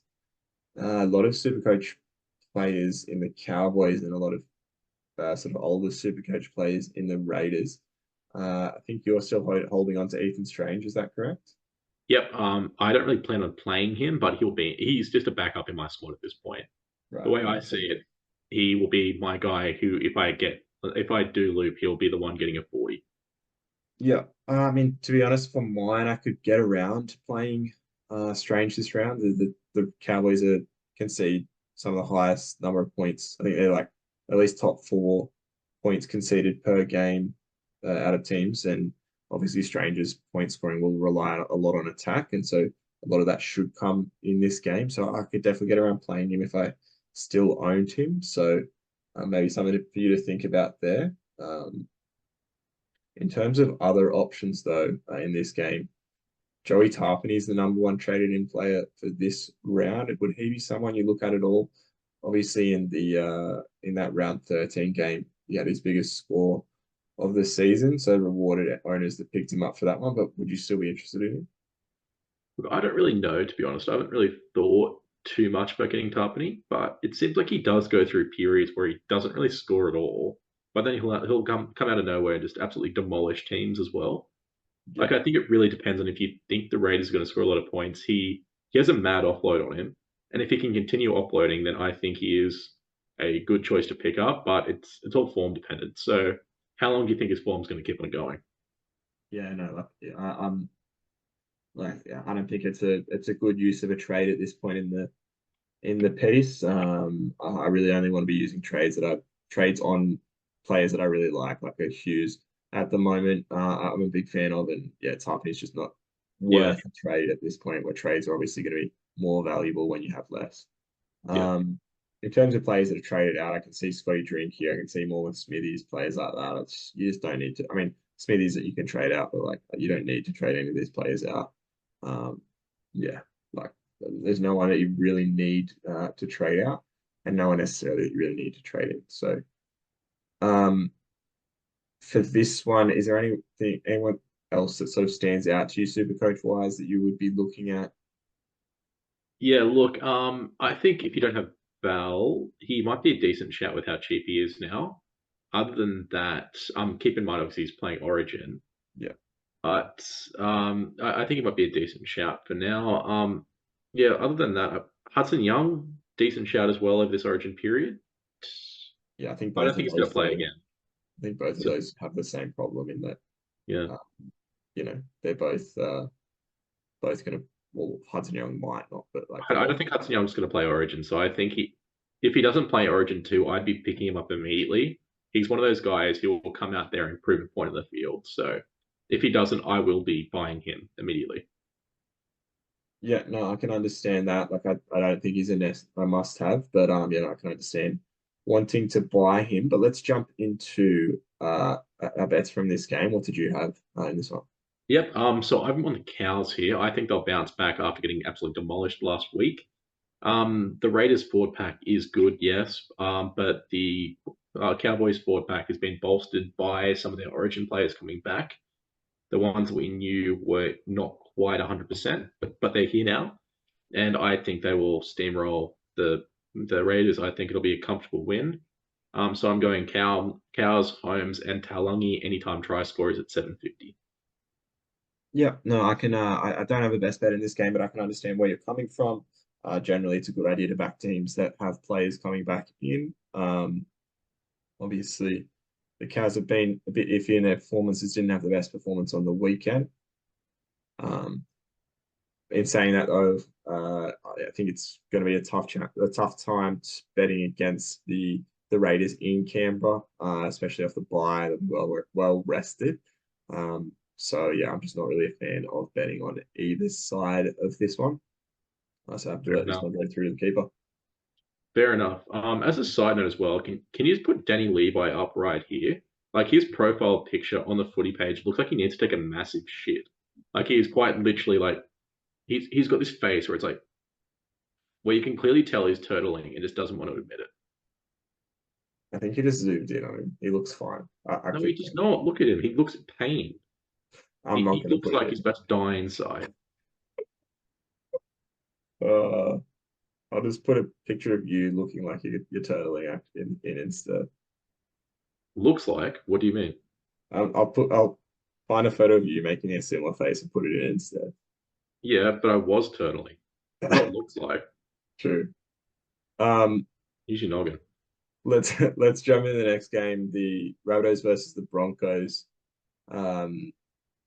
A: A lot of Supercoach players in the Cowboys and a lot of sort of older Supercoach players in the Raiders. I think you're still holding on to Ethan Strange. Is that correct?
B: Yep. I don't really plan on playing him, but he's just a backup in my squad at this point. The
A: Right.
B: way I see it, he will be my guy who, if I do loop, he'll be the one getting a 40.
A: Yeah. I mean, to be honest, for mine, I could get around to playing Strange this round. The Cowboys are concede some of the highest number of points. I think they're like at least top four points conceded per game out of teams, and obviously Strange's point scoring will rely a lot on attack, and so a lot of that should come in this game. So I could definitely get around playing him if I still owned him. So maybe something for you to think about there. In terms of other options, though, in this game, Joey Tarpany is the number one traded in player for this round. Would he be someone you look at all? Obviously, in that round 13 game, he had his biggest score of the season, so rewarded owners that picked him up for that one. But would you still be interested in him?
B: I don't really know, to be honest. I haven't really thought too much about getting Tarpany, but it seems like he does go through periods where he doesn't really score at all, but then he'll come out of nowhere and just absolutely demolish teams as well.
A: Yeah,
B: Like I think it really depends on if you think the Raiders are going to score a lot of points. He has a mad offload on him, and if he can continue offloading, then I think he is a good choice to pick up. But it's all form dependent. So how long do you think his form's going to keep on going?
A: yeah, no, like, yeah, I'm like, yeah, I don't think it's a good use of a trade at this point in the piece. I really only want to be using trades on players that I really like a Hughes at the moment. I'm a big fan of, and yeah, Tarpey is just not
B: Yeah,
A: worth a trade at this point. Where trades are obviously going to be more valuable when you have less.
B: yeah.
A: Um, in terms of players that are traded out, I can see Scotty Drink here. I can see Morgan Smithies, players like that. You just don't need to. I mean, Smithies that you can trade out, but like you don't need to trade any of these players out. Um, yeah, like there's no one that you really need to trade out, and no one necessarily that you really need to trade in. So, um, for this one, is there anyone else that sort of stands out to you, Supercoach wise, that you would be looking at?
B: Yeah, look, I think if you don't have Val, he might be a decent shout with how cheap he is now. Other than that, keep in mind obviously he's playing Origin,
A: Yeah,
B: but I think it might be a decent shout for now. Yeah, other than that, Hudson Young, decent shout as well over this Origin period.
A: yeah, I think
B: I don't
A: both of
B: think he's going
A: those
B: to play
A: though.
B: again.
A: I think both of
B: So
A: those have the same problem in that
B: yeah,
A: uh, they're both gonna well Hudson Young might not, but like they're
B: I
A: both
B: don't think Hudson Young's going to play Origin. So I think if he doesn't play Origin 2, I'd be picking him up immediately. He's one of those guys who will come out there and prove a point in the field. So if he doesn't, I will be buying him immediately.
A: yeah, no, I can understand that. Like I don't think he's a must have, but I can understand wanting to buy him. But let's jump into our bets from this game. What did you have in this one?
B: Yep. So I'm on the Cows here. I think they'll bounce back after getting absolutely demolished last week. The Raiders forward pack is good, yes, but the Cowboys forward pack has been bolstered by some of their Origin players coming back. The ones that we knew were not quite 100%, but they're here now, and I think they will steamroll the Raiders. I think it'll be a comfortable win. So I'm going Cows, Holmes, and Taulagi anytime try score is at 750.
A: Yeah, no, I can. I don't have a best bet in this game, but I can understand where you're coming from. Generally, it's a good idea to back teams that have players coming back in. Obviously, the Cows have been a bit iffy in their performances. Didn't have the best performance on the weekend. Um, in saying that, though, I think it's going to be a tough time betting against the Raiders in Canberra, especially off the bye. They're well rested. So yeah, I'm just not really a fan of betting on either side of this one. So I have to
B: Fair
A: let this
B: enough.
A: one go through to the keeper.
B: Fair enough. As a side note as well, can you just put Danny Levi up right here? Like his profile picture on the footy page looks like he needs to take a massive shit. Like he is quite literally like he's got this face where it's like where you can clearly tell he's turtling and just doesn't want to admit it.
A: I think he just zoomed in on him. He looks fine. I
B: No, he
A: clicked
B: does
A: on.
B: not. Look at him. He looks pain.
A: I'm not
B: He
A: going to
B: looks
A: put it
B: like he's
A: in.
B: about to die inside.
A: Uh, I'll just put a picture of you looking like you're turtling in instead.
B: Looks like. What do you mean?
A: I'll find a photo of you making a similar face and put it in instead.
B: Yeah, but I was turtling. Not looks like.
A: True. Um,
B: Use your noggin.
A: let's jump into the next game. The Rabbitohs versus the Broncos. Um,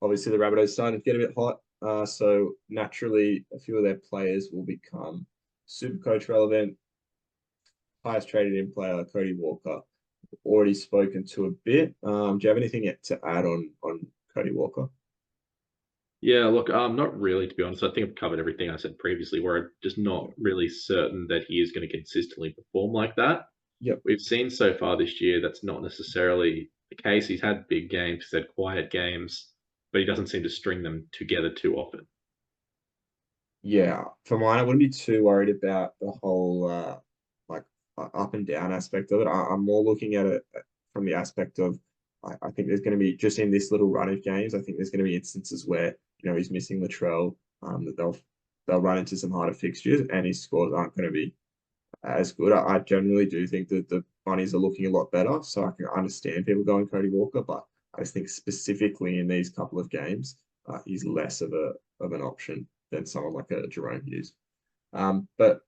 A: obviously the Rabbitohs started to get a bit hot. So naturally a few of their players will become super coach relevant. Highest traded in player, Cody Walker, already spoken to a bit. Do you have anything yet to add on Cody Walker?
B: Yeah, look, not really, to be honest. I think I've covered everything I said previously, where I'm just not
A: Yeah.
B: really certain that he is going to consistently perform like that.
A: Yep.
B: We've seen so far this year that's not necessarily the case. He's had big games, he's had quiet games, but he doesn't seem to string them together too often.
A: Yeah, for mine, I wouldn't be too worried about the whole like up and down aspect of it. I'm more looking at it from the aspect of I think there's going to be just in this little run of games. I think there's going to be instances where he's missing Latrell, that they'll they'll run into some harder fixtures, and his scores aren't going to be as good. I generally do think that the bunnies are looking a lot better, so I can understand people going Cody Walker, but I just think specifically in these couple of games, he's less of an option than someone like a Jerome Hughes. But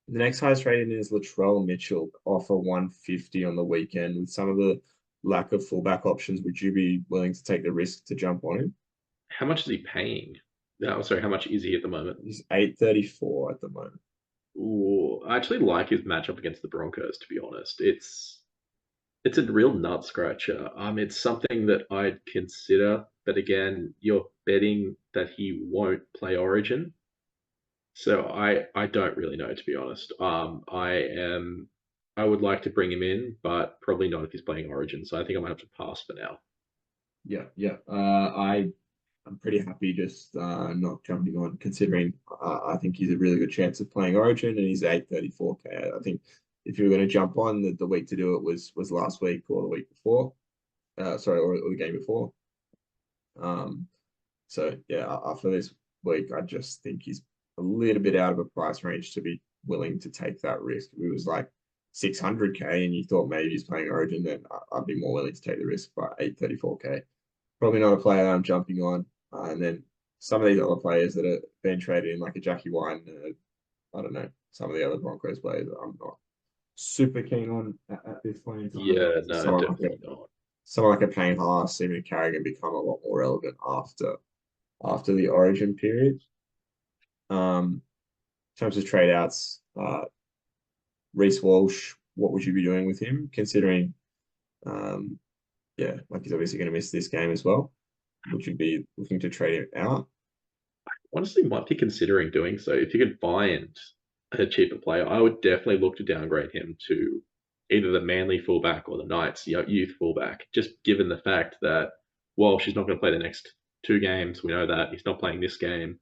A: the next highest rated is Latrell Mitchell, offer 150 on the weekend. With some of the lack of fullback options, would you be willing to take the risk to jump on him?
B: How much is he paying? No, sorry, how much is he at the moment?
A: He's 834 at the moment.
B: Ooh, I actually like his matchup against the Broncos, to be honest. It's a real nut scratcher. It's something that I'd consider, but again, you're betting that he won't play Origin. So I don't really know, to be honest. I would like to bring him in, but probably not if he's playing Origin. So I think I might have to pass for now.
A: Yeah, yeah. I'm pretty happy just not jumping on, considering I think he's a really good chance of playing Origin, and he's 834K. I think if you were going to jump on, the week to do it was last week or the week before. Sorry, or the game before. So yeah, after this week, I just think he's a little bit out of a price range to be willing to take that risk. If it was like 600K and you thought maybe he's playing Origin, then I'd be more willing to take the risk. But 834K, probably not a player that I'm jumping on. And then some of these other players that are being traded in, like a Jackie White, I don't know, some of the other Broncos players that I'm not super keen on at this point in time.
B: Yeah, no,
A: Someone like
B: definitely not.
A: a Payne Haas, even Carrigan become a lot more relevant after the Origin period. In terms of trade outs, Reece Walsh, what would you be doing with him? Considering, yeah, like he's obviously going to miss this game as well. Would you be looking to trade him out?
B: Honestly, might be considering doing so. If you could find a cheaper player, I would definitely look to downgrade him to either the Manly fullback or the Knights youth fullback. Just given the fact that Walsh is not going to play the next two games, we know that he's not playing this game.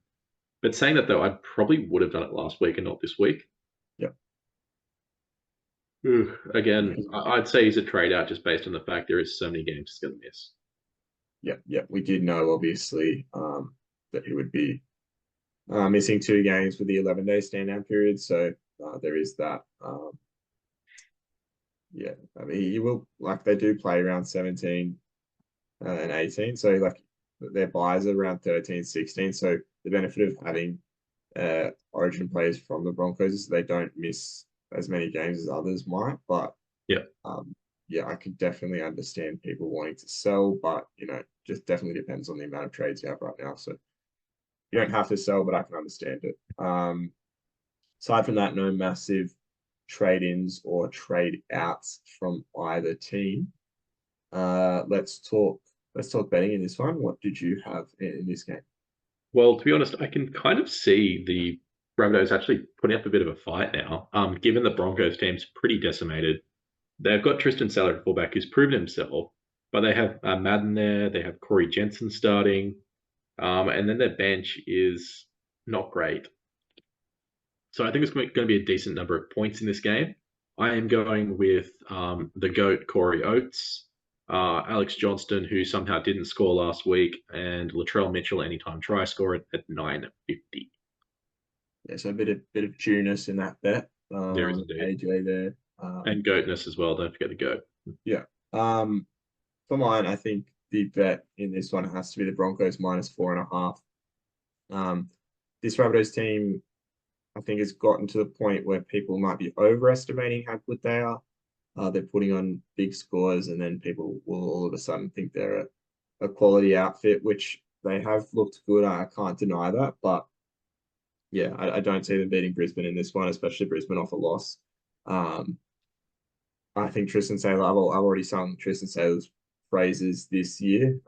B: But saying that though, I probably would have done it last week and not this week.
A: Yeah.
B: Again, I'd say he's a trade out just based on the fact there is so many games he's going to miss.
A: Yeah, yeah. We did know obviously that he would be missing 2 games with the 11-day stand down period, so there is that. Yeah, I mean, he will, like, they do play around 17 and 18, so like their buys are around 13, 16. So the benefit of having Origin players from the Broncos is they don't miss as many games as others might. But
B: yeah,
A: yeah, I could definitely understand people wanting to sell, but just definitely depends on the amount of trades you have right now. So you don't have to sell, but I can understand it. Aside from that, no massive trade-ins or trade-outs from either team. Let's talk betting in this one. What did you have in this game?
B: well, to be honest, I can kind of see the Rabbitohs actually putting up a bit of a fight now. Given the Broncos team's pretty decimated, they've got Tristan Sailor at fullback who's proven himself, but they have Madden there, they have Corey Jensen starting, and then their bench is not great. So I think it's going to be a decent number of points in this game. I am going with the GOAT Corey Oates, Alex Johnston, who somehow didn't score last week, and Latrell Mitchell anytime try score at 950.
A: Yeah, so a bit of Junus in that bet.
B: There is indeed.
A: AJ there.
B: And Goatness as well. Don't forget the Goat.
A: Yeah. For mine, I think the bet in this one has to be the Broncos -4.5. This Rabbitohs team, I think, has gotten to the point where people might be overestimating how good they are. They're putting on big scores, and then people will all of a sudden think they're a quality outfit, which they have looked good. I can't deny that, but yeah, I don't see them beating Brisbane in this one, especially Brisbane off a loss. I think Tristan Sailor, I've already sung Tristan Sailor's phrases this year.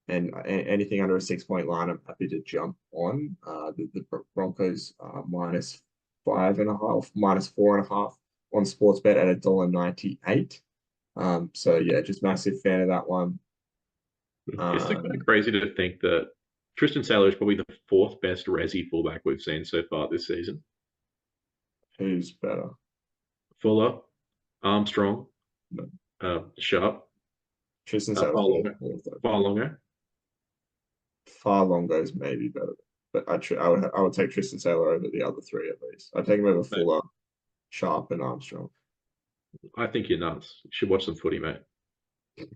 A: And anything under a 6-point line, I'm happy to jump on. The Broncos -5.5, -4.5 on Sportsbet at $1.98. So yeah, just massive fan of that one.
B: It's kind of crazy to think that Tristan Sailor is probably the fourth best Resi fullback we've seen so far this season.
A: Who's better?
B: Fuller, Armstrong,
A: No.
B: Sharp,
A: Tristan
B: far
A: Sailor.
B: longer. Far longer.
A: Far longer is maybe better. but I would take Tristan Taylor over the other three at least. I'd take him over
B: Mate,
A: Fuller, Sharp, and Armstrong.
B: I think you're nuts. You should watch some footy, mate.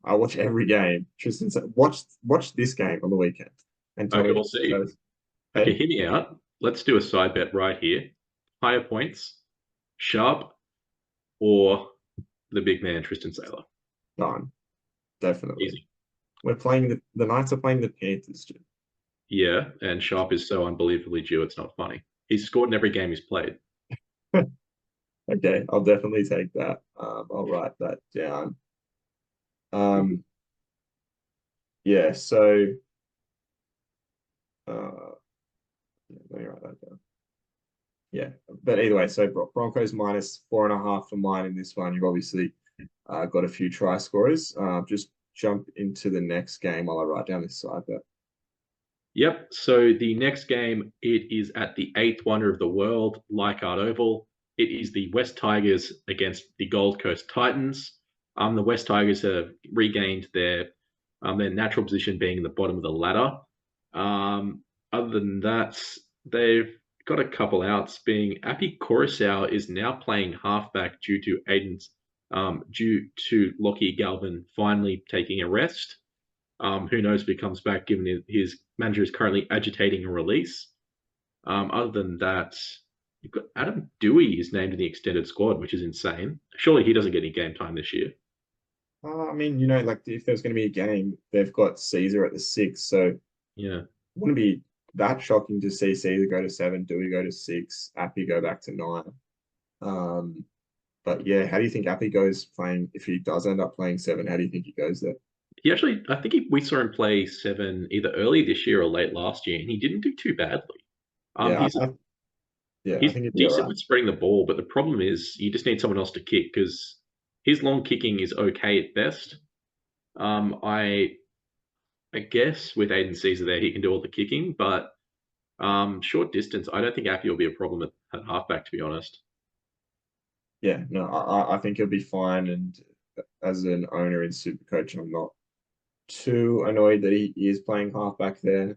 A: I watch every game. Watch this game on the weekend and tell
B: Okay,
A: me
B: we'll
A: what
B: see.
A: goes.
B: Okay,
A: Hey,
B: hear me out. Let's do a side bet right here. Higher points, Sharp, or the big man Tristan Sailor.
A: done. Definitely.
B: Easy.
A: We're playing the Knights are playing the Panthers, Jim.
B: Yeah, and Sharp is so unbelievably due, it's not funny. He's scored in every game he's played.
A: Okay, I'll definitely take that. I'll write that down. Um, yeah, so uh, let me write that down. Yeah, but either way, so Broncos minus 4.5 for mine in this one. You've obviously got a few try scorers. Just jump into the next game while I write down this side bet.
B: Yep, so the next game, it is at the eighth wonder of the world, Leichhardt Oval. It is the West Tigers against the Gold Coast Titans. The West Tigers have regained their natural position being the bottom of the ladder. Other than that, they've got a couple outs. Being Api Coruscant is now playing halfback due to Lockie Galvin finally taking a rest. Who knows if he comes back, given his manager is currently agitating a release. Other than that, you've got Adam Dewey is named in the extended squad, which is insane. Surely he doesn't get any game time this year.
A: I mean, like if there's going to be a game, they've got Caesar at the 6, so it
B: Yeah.
A: wouldn't be that shocking to see Caesar go to 7, Dewey go to 6, Appy go back to 9. But yeah, how do you think Appy goes playing if he does end up playing 7? How do you think he goes there?
B: I think we saw him play 7 either early this year or late last year, and he didn't do too badly.
A: Yeah,
B: He's
A: I
B: he's
A: think he'd be all
B: decent
A: right.
B: with spreading the ball, but the problem is you just need someone else to kick because his long kicking is okay at best. I guess with Aiden Caesar there, he can do all the kicking, but short distance, I don't think Appy will be a problem at halfback, to be honest.
A: Yeah, no, I think he'll be fine. And as an owner in Supercoach, I'm not too annoyed that he is playing halfback there.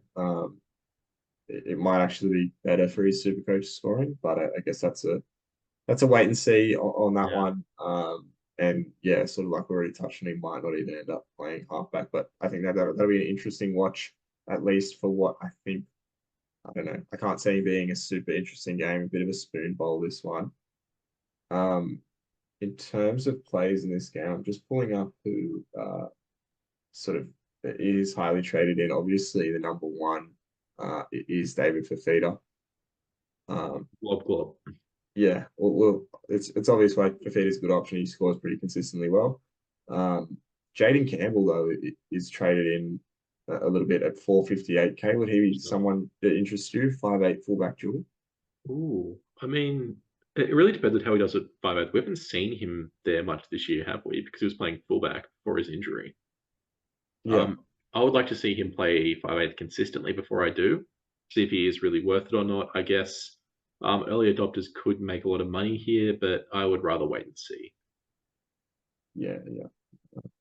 A: It might actually be better for his Supercoach scoring, but I guess that's a wait and see on that
B: Yeah.
A: one. And yeah, sort of like we already touched on, he might not even end up playing halfback, but I think that'll be an interesting watch, at least for what I think. I don't know. I can't see it being a super interesting game, a bit of a spoon bowl, this one. Um, in terms of plays in this game, I'm just pulling up who sort of is highly traded in. Obviously, the number one is David Fafita.
B: Glob, glob.
A: Yeah, well, it's obvious why Fafita's a good option. He scores pretty consistently well. Um, Jaden Campbell though is traded in a little bit at 458K. Would he be someone that interests you? 5'8" fullback dual.
B: Ooh, I mean, it really depends on how he does at 5'8". We haven't seen him there much this year, have we? Because he was playing fullback before his injury.
A: Yeah,
B: I would like to see him play 5'8" consistently before I do, see if he is really worth it or not. I guess early adopters could make a lot of money here, but I would rather wait and see.
A: yeah.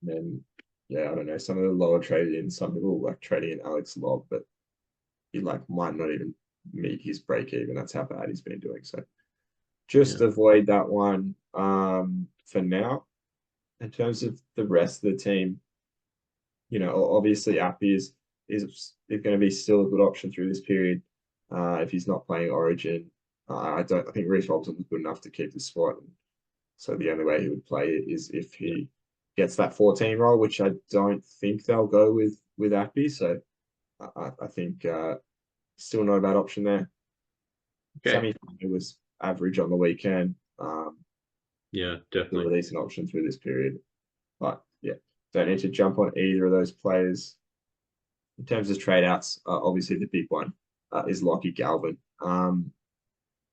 A: Then yeah, I don't know. Some of the lower traded in, some people like trading in Alex Lobb, but he like might not even meet his break even. That's how bad he's been doing. So just
B: Yeah.
A: avoid that one for now. In terms of the rest of the team, obviously Appy is going to be still a good option through this period if he's not playing Origin. I think Reece Robson was good enough to keep the spot. So the only way he would play it is if he gets that 14 role, which I don't think they'll go with Appy. So I think still not a bad option there.
B: Okay.
A: Sammy was average on the weekend.
B: Yeah,
A: Still
B: definitely.
A: a decent option through this period. But yeah, don't need to jump on either of those players. In terms of trade outs, obviously the big one is Lockie Galvin.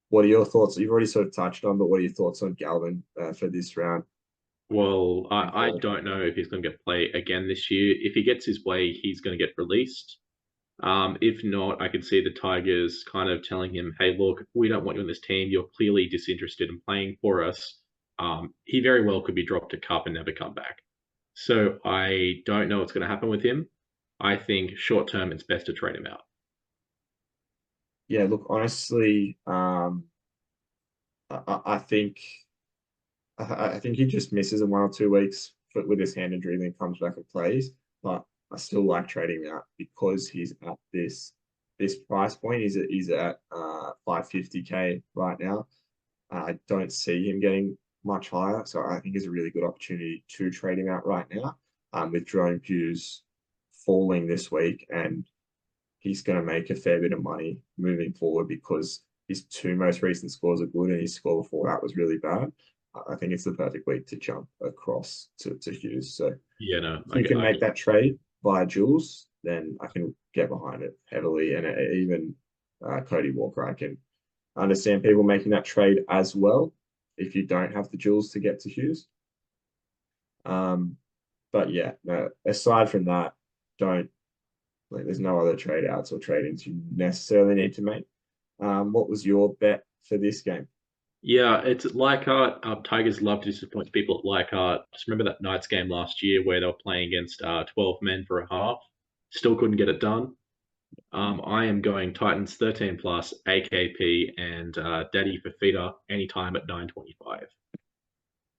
A: What are your thoughts? You've already sort of touched on, but what are your thoughts on Galvin for this round?
B: Well,
A: And
B: I
A: forward?
B: don't know if he's going to get play again this year. If he gets his way, he's going to get released. If not, I could see the Tigers kind of telling him, "Hey, look, we don't want you on this team. You're clearly disinterested in playing for us." He very well could be dropped to cup and never come back. So I don't know what's going to happen with him. I think short term, it's best to trade him out.
A: Yeah, look, honestly, I think I think he just misses in 1 or 2 weeks with his hand injury, and then comes back and plays. But I still like trading him out because he's at this price point. He's at 550K right now. I don't see him getting much higher, so I think it's a really good opportunity to trade him out right now. With Jerome Hughes falling this week, and he's going to make a fair bit of money moving forward because his two most recent scores are good, and his score before that was really bad. I think it's the perfect week to jump across to Hughes. So
B: Yeah, no,
A: if you can make that trade via Jules, then I can get behind it heavily. And even Cody Walker, I can understand people making that trade as well if you don't have the Jules to get to Hughes. Um, but yeah, no, aside from that, don't like there's no other trade outs or trade ins you necessarily need to make. What was your bet for this game?
B: Yeah, it's at Leichhardt. Tigers love to disappoint people at Leichhardt. Just remember that Knights game last year where they were playing against 12 men for a half. Still couldn't get it done. I am going Titans 13 plus, AKP, and Daddy Fafita anytime at 9:25.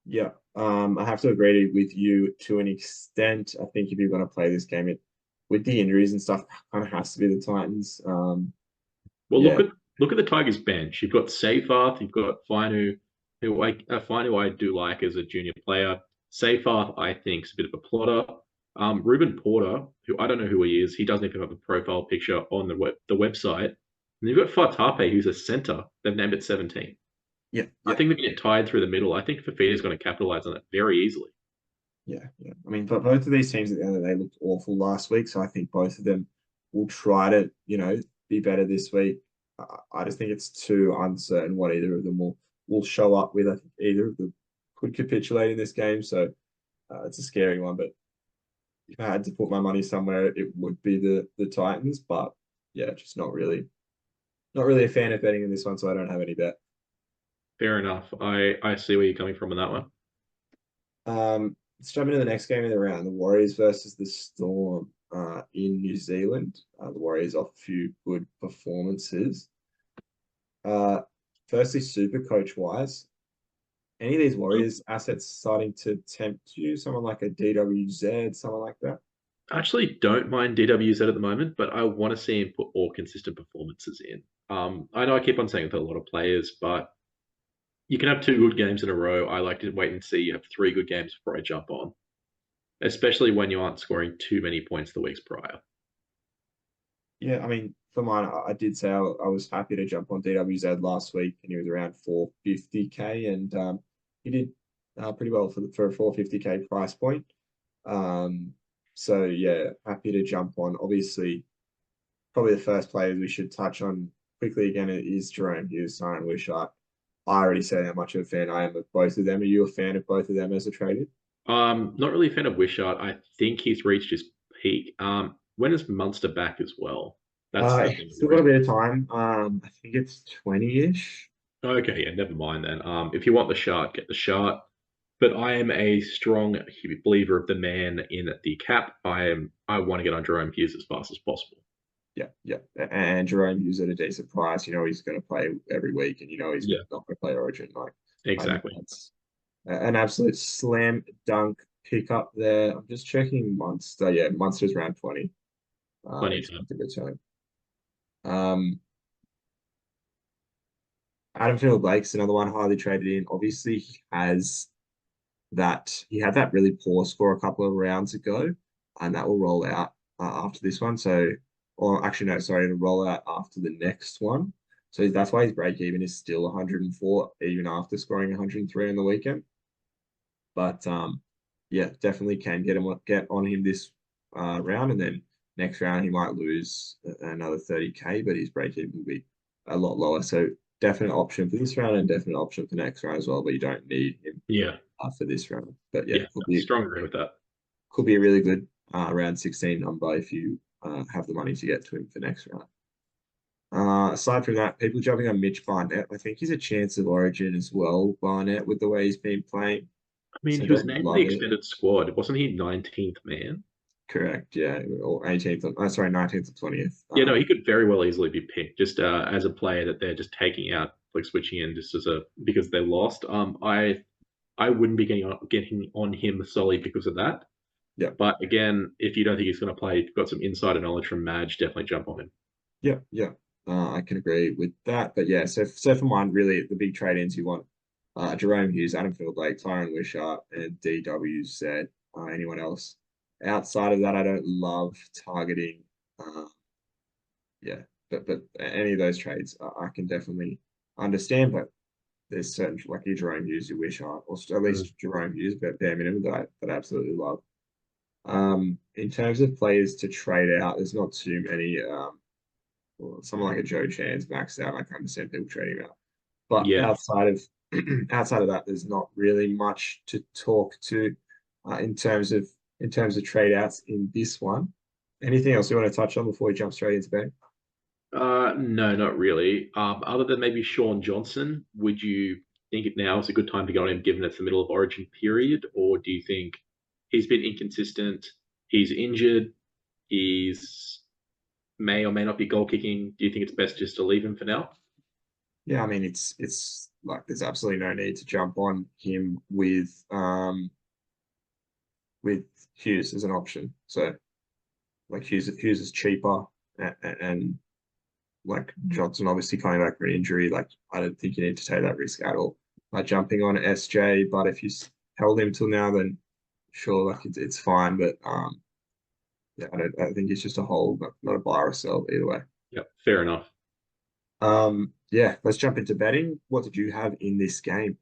A: Yeah, I have to agree with you to an extent. I think if you're going to play this game, it with the injuries and stuff, kind of has to be the Titans.
B: Well,
A: Yeah,
B: look at the Tigers bench. You've got Seyfarth, you've got Finu, Finu I do like as a junior player. Seyfarth I think is a bit of a plotter. Ruben Porter, who I don't know who he is, he doesn't even have a profile picture on the website. And you've got Fatape, who's a center. They've named it 17.
A: yeah,
B: I
A: yeah,
B: think they're getting tied through the middle. I think Fafita's going to capitalize on that very easily.
A: yeah. I mean, but both of these teams at the end of the day looked awful last week, so I think both of them will try to, be better this week. I just think it's too uncertain what either of them will show up with. I think either of them could capitulate in this game, so it's a scary one. But if I had to put my money somewhere, it would be the Titans. But yeah, just not really a fan of betting in this one, so I don't have any bet.
B: Fair enough. I see where you're coming from on that one.
A: Let's jump into the next game of the round: the Warriors versus the Storm in New Zealand. The Warriors off a few good performances. Uh, Firstly, super coach wise, any of these Warriors assets starting to tempt you? Someone like a DWZ, someone like that.
B: I actually don't mind DWZ at the moment, but I want to see him put more consistent performances in. I know I keep on saying with a lot of players, but you can have two good games in a row. I like to wait and see you have three good games before I jump on, especially when you aren't scoring too many points the weeks prior.
A: Yeah, I mean, for mine, I did say I was happy to jump on DWZ last week, and he was around 450K, and he did pretty well for a 450K price point. Um, so yeah, happy to jump on. Obviously, probably the first players we should touch on quickly again is Jerome Hughes, Siren Wishart. I already said how much of a fan I am of both of them. Are you a fan of both of them as a trader?
B: Not really a fan of Wishart. I think he's reached his peak. When is Munster back as well? That's the thing.
A: Still got a bit of time. I think it's 20-ish.
B: Okay, yeah, never mind then. If you want the shot, get the shot. But I am a strong believer of the man in the cap. I want to get on Jerome Hughes as fast as possible.
A: Yeah, yeah. And Jerome Hughes at a decent price. He's going to play every week, and he's
B: Yeah,
A: not going to play Origin. Like, I think
B: exactly.
A: that's an absolute slam dunk pickup there. I'm just checking Munster. Yeah, Munster's round 20.
B: Plenty of time.
A: Expected return. Um, Adam Field-Blake's another one highly traded in. Obviously, he had that really poor score a couple of rounds ago, and that will roll out after this one. So, or actually, no, sorry, it'll roll out after the next one. So that's why his break even is still 104, even after scoring 103 on the weekend. But yeah, definitely can get on him this round, and then next round he might lose another 30K, but his break even will be a lot lower. So definite option for this round and definite option for next round as well. But you don't need him
B: Yeah,
A: for this round. But yeah,
B: yeah, strong agree with that.
A: could be a really good round 16 number if you have the money to get to him for next round. Aside from that, people jumping on Mitch Barnett. I think he's a chance of Origin as well. Barnett with the way he's been playing,
B: I mean,
A: so I
B: he was
A: don't
B: named the
A: love it.
B: extended squad. Wasn't he 19th man?
A: correct. Yeah, or 18th. Sorry, 19th or 20th.
B: Yeah, no, he could very well easily be picked just as a player that they're just taking out, like switching in just as a because they lost. I wouldn't be getting on him solely because of that.
A: Yeah,
B: But again, if you don't think he's going to play, if you've got some insider knowledge from Madge, definitely jump on him.
A: yeah, yeah. I can agree with that. But yeah, so for mine, really, the big trade-ins you want Jerome Hughes, Adam Field-Blake, Tyron Wishart, and DWZ. Anyone else? Outside of that, I don't love targeting. Uh, yeah, but any of those trades, I can definitely understand. But there's certain like your Jerome Hughes, your Wishart, or at
B: Mm.
A: least Jerome Hughes, but bare minimum that I absolutely love. In terms of players to trade out, there's not too many. Well, someone like a Joe Chan's maxed out. I can understand people trading him out, but
B: Yeah.
A: outside of outside of that, there's not really much to talk to in terms of trade outs in this one. Anything else you want to touch on before we jump straight into bed?
B: No, not really. Other than maybe Sean Johnson, would you think it now is a good time to go on him given it's the middle of Origin period, or do you think he's been inconsistent, he's injured, he's may or may not be goal kicking? Do you think it's best just to leave him for now?
A: Yeah, I mean it's like there's absolutely no need to jump on him with Hughes as an option. So like Hughes is cheaper and like Johnson obviously coming back from an injury. Like I don't think you need to take that risk at all by jumping on SJ. But if you held him till now, then sure, like it's fine. But yeah, I think it's just a hold, not a buy or sell either way.
B: Yep, fair enough.
A: Yeah, let's jump into betting. What did you have in this game?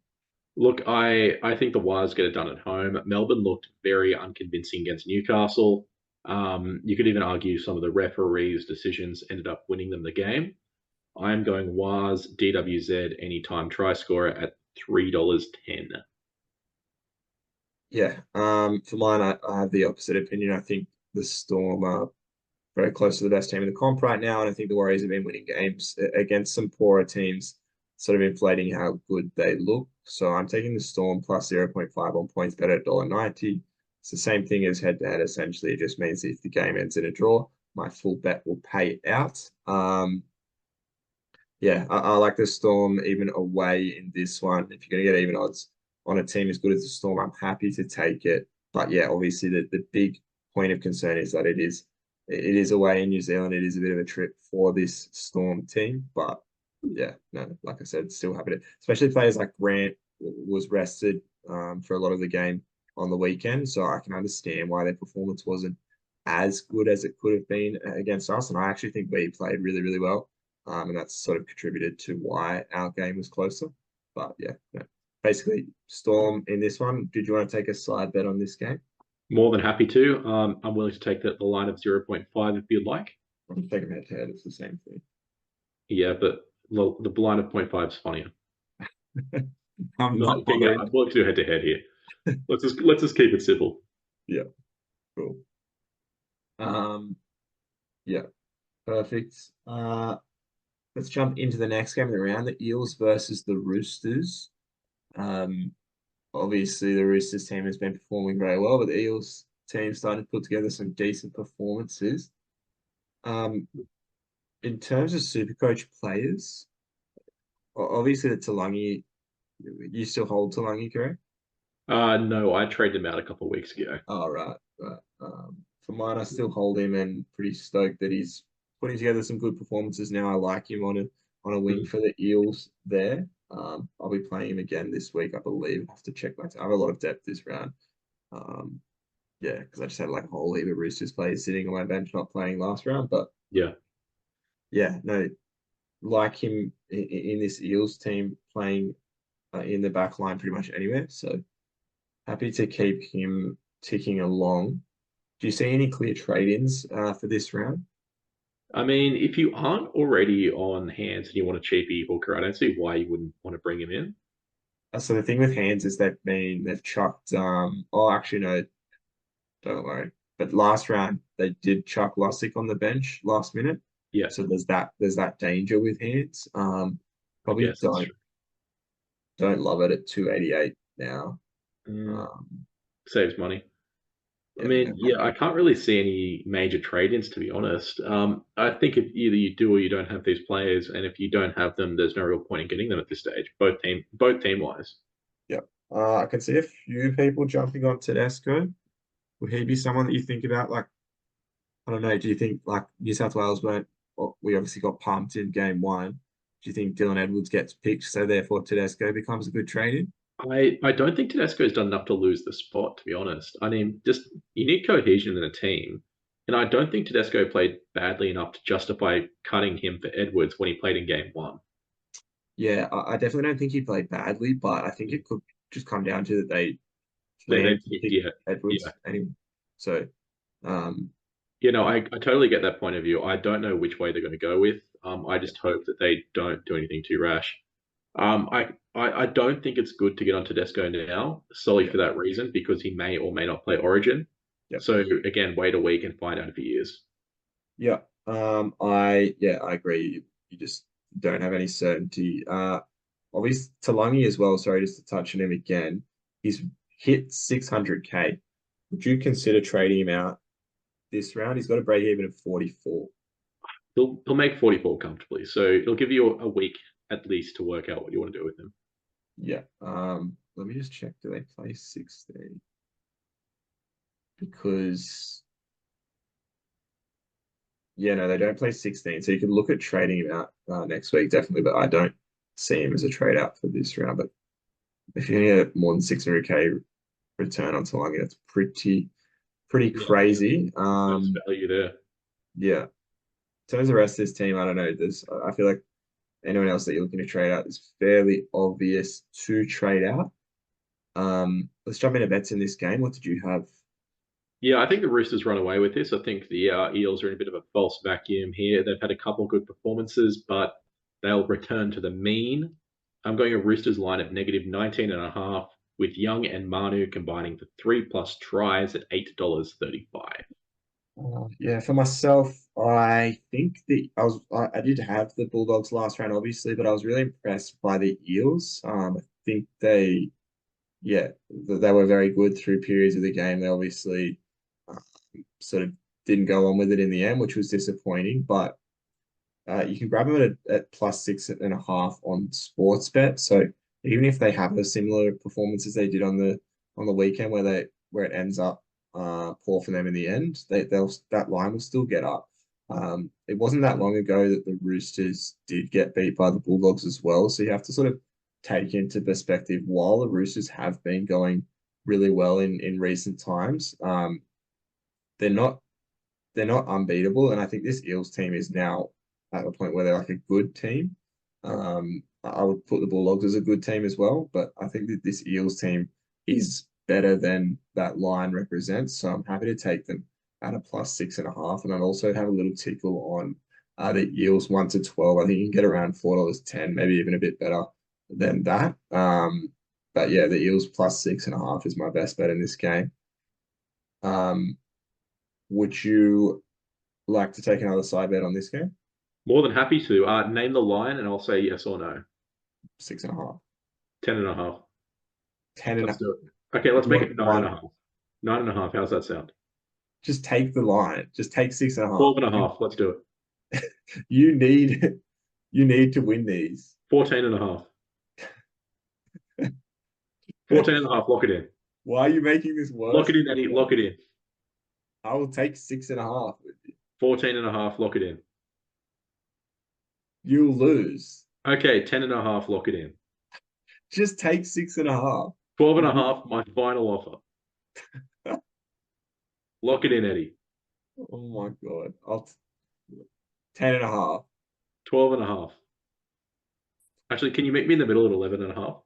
B: Look, I think the Wires get it done at home. Melbourne looked very unconvincing against Newcastle. You could even argue some of the referees' decisions ended up winning them the game. I'm going Wires DWZ anytime try scorer at $3.10.
A: Yeah, for mine, I have the opposite opinion. I think the Storm are very close to the best team in the comp right now, and I think the Warriors have been winning games against some poorer teams, sort of inflating how good they look. So I'm taking the Storm plus 0.5 on points bet at $1.90. It's the same thing as head to head. Essentially, it just means if the game ends in a draw, my full bet will pay out. Yeah, I like the Storm even away in this one. If you're going to get even odds on a team as good as the Storm, I'm happy to take it. But yeah, obviously the big point of concern is that it is away in New Zealand. It is a bit of a trip for this Storm team. But yeah, no, like I said, still happy to, especially players like Grant was rested for a lot of the game on the weekend. So I can understand why their performance wasn't as good as it could have been against us. And I actually think we played really, really well. And that's sort of contributed to why our game was closer. But yeah, no. Basically, Storm in this one. Did you want to take a side bet on this game?
B: More than happy to. I'm willing to take the line of 0.5 if you'd like.
A: I'm taking head to head. It's the same thing.
B: Yeah, but the line of 0.5 is funnier.
A: I'm
B: No,
A: not
B: but yeah,
A: bothering.
B: I'm willing to do head to head here. Let's just keep it simple.
A: Yeah, cool. Um, yeah, perfect. Let's jump into the next game of the round, the Eels versus the Roosters. Um, obviously the Roosters team has been performing very well, but the Eels team started to put together some decent performances. Um, in terms of Supercoach players, obviously the Talangi, you still hold Talangi, correct?
B: No, I traded him out a couple of weeks ago.
A: Oh, right, right. For mine, I still hold him and pretty stoked that he's putting together some good performances now. I like him on a wing
B: Mm.
A: for the Eels there. I'll be playing him again this week, I believe. I have to check my. I have a lot of depth this round. Um, yeah, because I just had like a whole heap of Roosters players sitting on my bench not playing last round. But
B: Yeah.
A: yeah, no, like him in this Eels team playing in the back line pretty much anywhere. So happy to keep him ticking along. Do you see any clear trade-ins for this round?
B: I mean, if you aren't already on hands and you want a cheapy hooker, I don't see why you wouldn't want to bring him in.
A: So the thing with hands is they've chucked oh actually no, don't worry. But last round they did chuck Lussick on the bench last minute.
B: Yeah,
A: So there's that danger with hands.
B: I
A: Probably
B: guess that's true.
A: don't love it at 288 now.
B: Mm,
A: Um,
B: saves money. I
A: Yeah,
B: mean,
A: no
B: yeah,
A: problem.
B: I can't really see any major trade-ins to be honest. I think if either you do or you don't have these players, and if you don't have them, there's no real point in getting them at this stage, both team wise.
A: Yeah. I can see a few people jumping on Tedesco. Would he be someone that you think about? Like, I don't know. Do you think like New South Wales weren't? Well, we obviously got pumped in game one. Do you think Dylan Edwards gets picked, so therefore Tedesco becomes a good trade-in?
B: I don't think Tedesco's done enough to lose the spot, to be honest. I mean, just you need cohesion in a team, and I don't think Tedesco played badly enough to justify cutting him for Edwards when he played in game one.
A: Yeah, I definitely don't think he played badly, but I think it could just come down to that they
B: They
A: planned to pick
B: yeah, yeah.
A: Edwards anyway. So, um,
B: You know, I totally get that point of view. I don't know which way they're going to go with. I
A: yeah,
B: just hope that they don't do anything too rash. I don't think it's good to get on Tedesco now, solely
A: yeah,
B: for that reason, because he may or may not play Origin.
A: yeah,
B: So again, wait a week and find out if he is.
A: yeah. I agree. You just don't have any certainty. Obviously Talangi as well. Sorry, just to touch on him again. He's hit 600K. Would you consider trading him out this round? He's got a break even of 44.
B: He'll make 44 comfortably. So it'll give you a week at least to work out what you want to do with him.
A: Yeah. Let me just check. Do they play 16? Because yeah, no, they don't play 16. So you could look at trading him out next week, definitely, but I don't see him as a trade out for this round. But if you get more than 600K return on Talangi, that's pretty
B: Yeah,
A: crazy.
B: there's value there.
A: Yeah. In terms of the rest of this team, I don't know. I feel like anyone else that you're looking to trade out is fairly obvious to trade out. Let's jump into bets in this game. What did you have?
B: Yeah, I think the Roosters run away with this. I think the Eels are in a bit of a false vacuum here. They've had a couple good performances, but they'll return to the mean. I'm going a Roosters line at negative 19.5, with Young and Manu combining for 3+ tries at $8.35.
A: Yeah, for myself, I think I did have the Bulldogs last round, obviously, but I was really impressed by the Eels. I think yeah, they were very good through periods of the game. They obviously uh, sort of didn't go on with it in the end, which was disappointing. But you can grab them at +6.5 on Sportsbet. So even if they have a similar performance as they did on the weekend, where it ends up poor for them in the end, that line will still get up. It wasn't that long ago that the Roosters did get beat by the Bulldogs as well. So you have to sort of take into perspective while the Roosters have been going really well in recent times. They're not they're not unbeatable, and I think this Eels team is now at the point where they're like a good team. I would put the Bulldogs as a good team as well, but I think that this Eels team is better than that line represents. So I'm happy to take them at a +6.5, and I'd also have a little tickle on the Eels 1 to 12. I think you can get around $4.10, maybe even a bit better than that. But yeah, the Eels +6.5 is my best bet in this game. Um, would you like to take another side bet on this game?
B: More than happy to. Name the line and I'll say yes or no.
A: 6.5.
B: 10.5.
A: 10 and
B: Let's
A: a,
B: do it. Okay, let's
A: you
B: make
A: want
B: it nine and a
A: one.
B: half. 9.5. How's that sound?
A: Just take the line. Just take 6.5.
B: 12 and a half. Let's do it.
A: You need you need to win these.
B: 14 and a half. 14 and a half. Lock it in.
A: Why are you making this
B: Lock
A: worse
B: it
A: for
B: in, Eddie. Lock
A: yourself?
B: it in.
A: I will take 6.5 with you.
B: 14 and a half. Lock it in.
A: You'll lose.
B: Okay, 10 and a half. Lock it in.
A: Just take 6.5.
B: 12 and a
A: You,
B: half. My final offer. Lock it in, Eddie.
A: oh my God. 10.5.
B: 12 and a half. Actually, can you meet me in the middle at 11 and a half?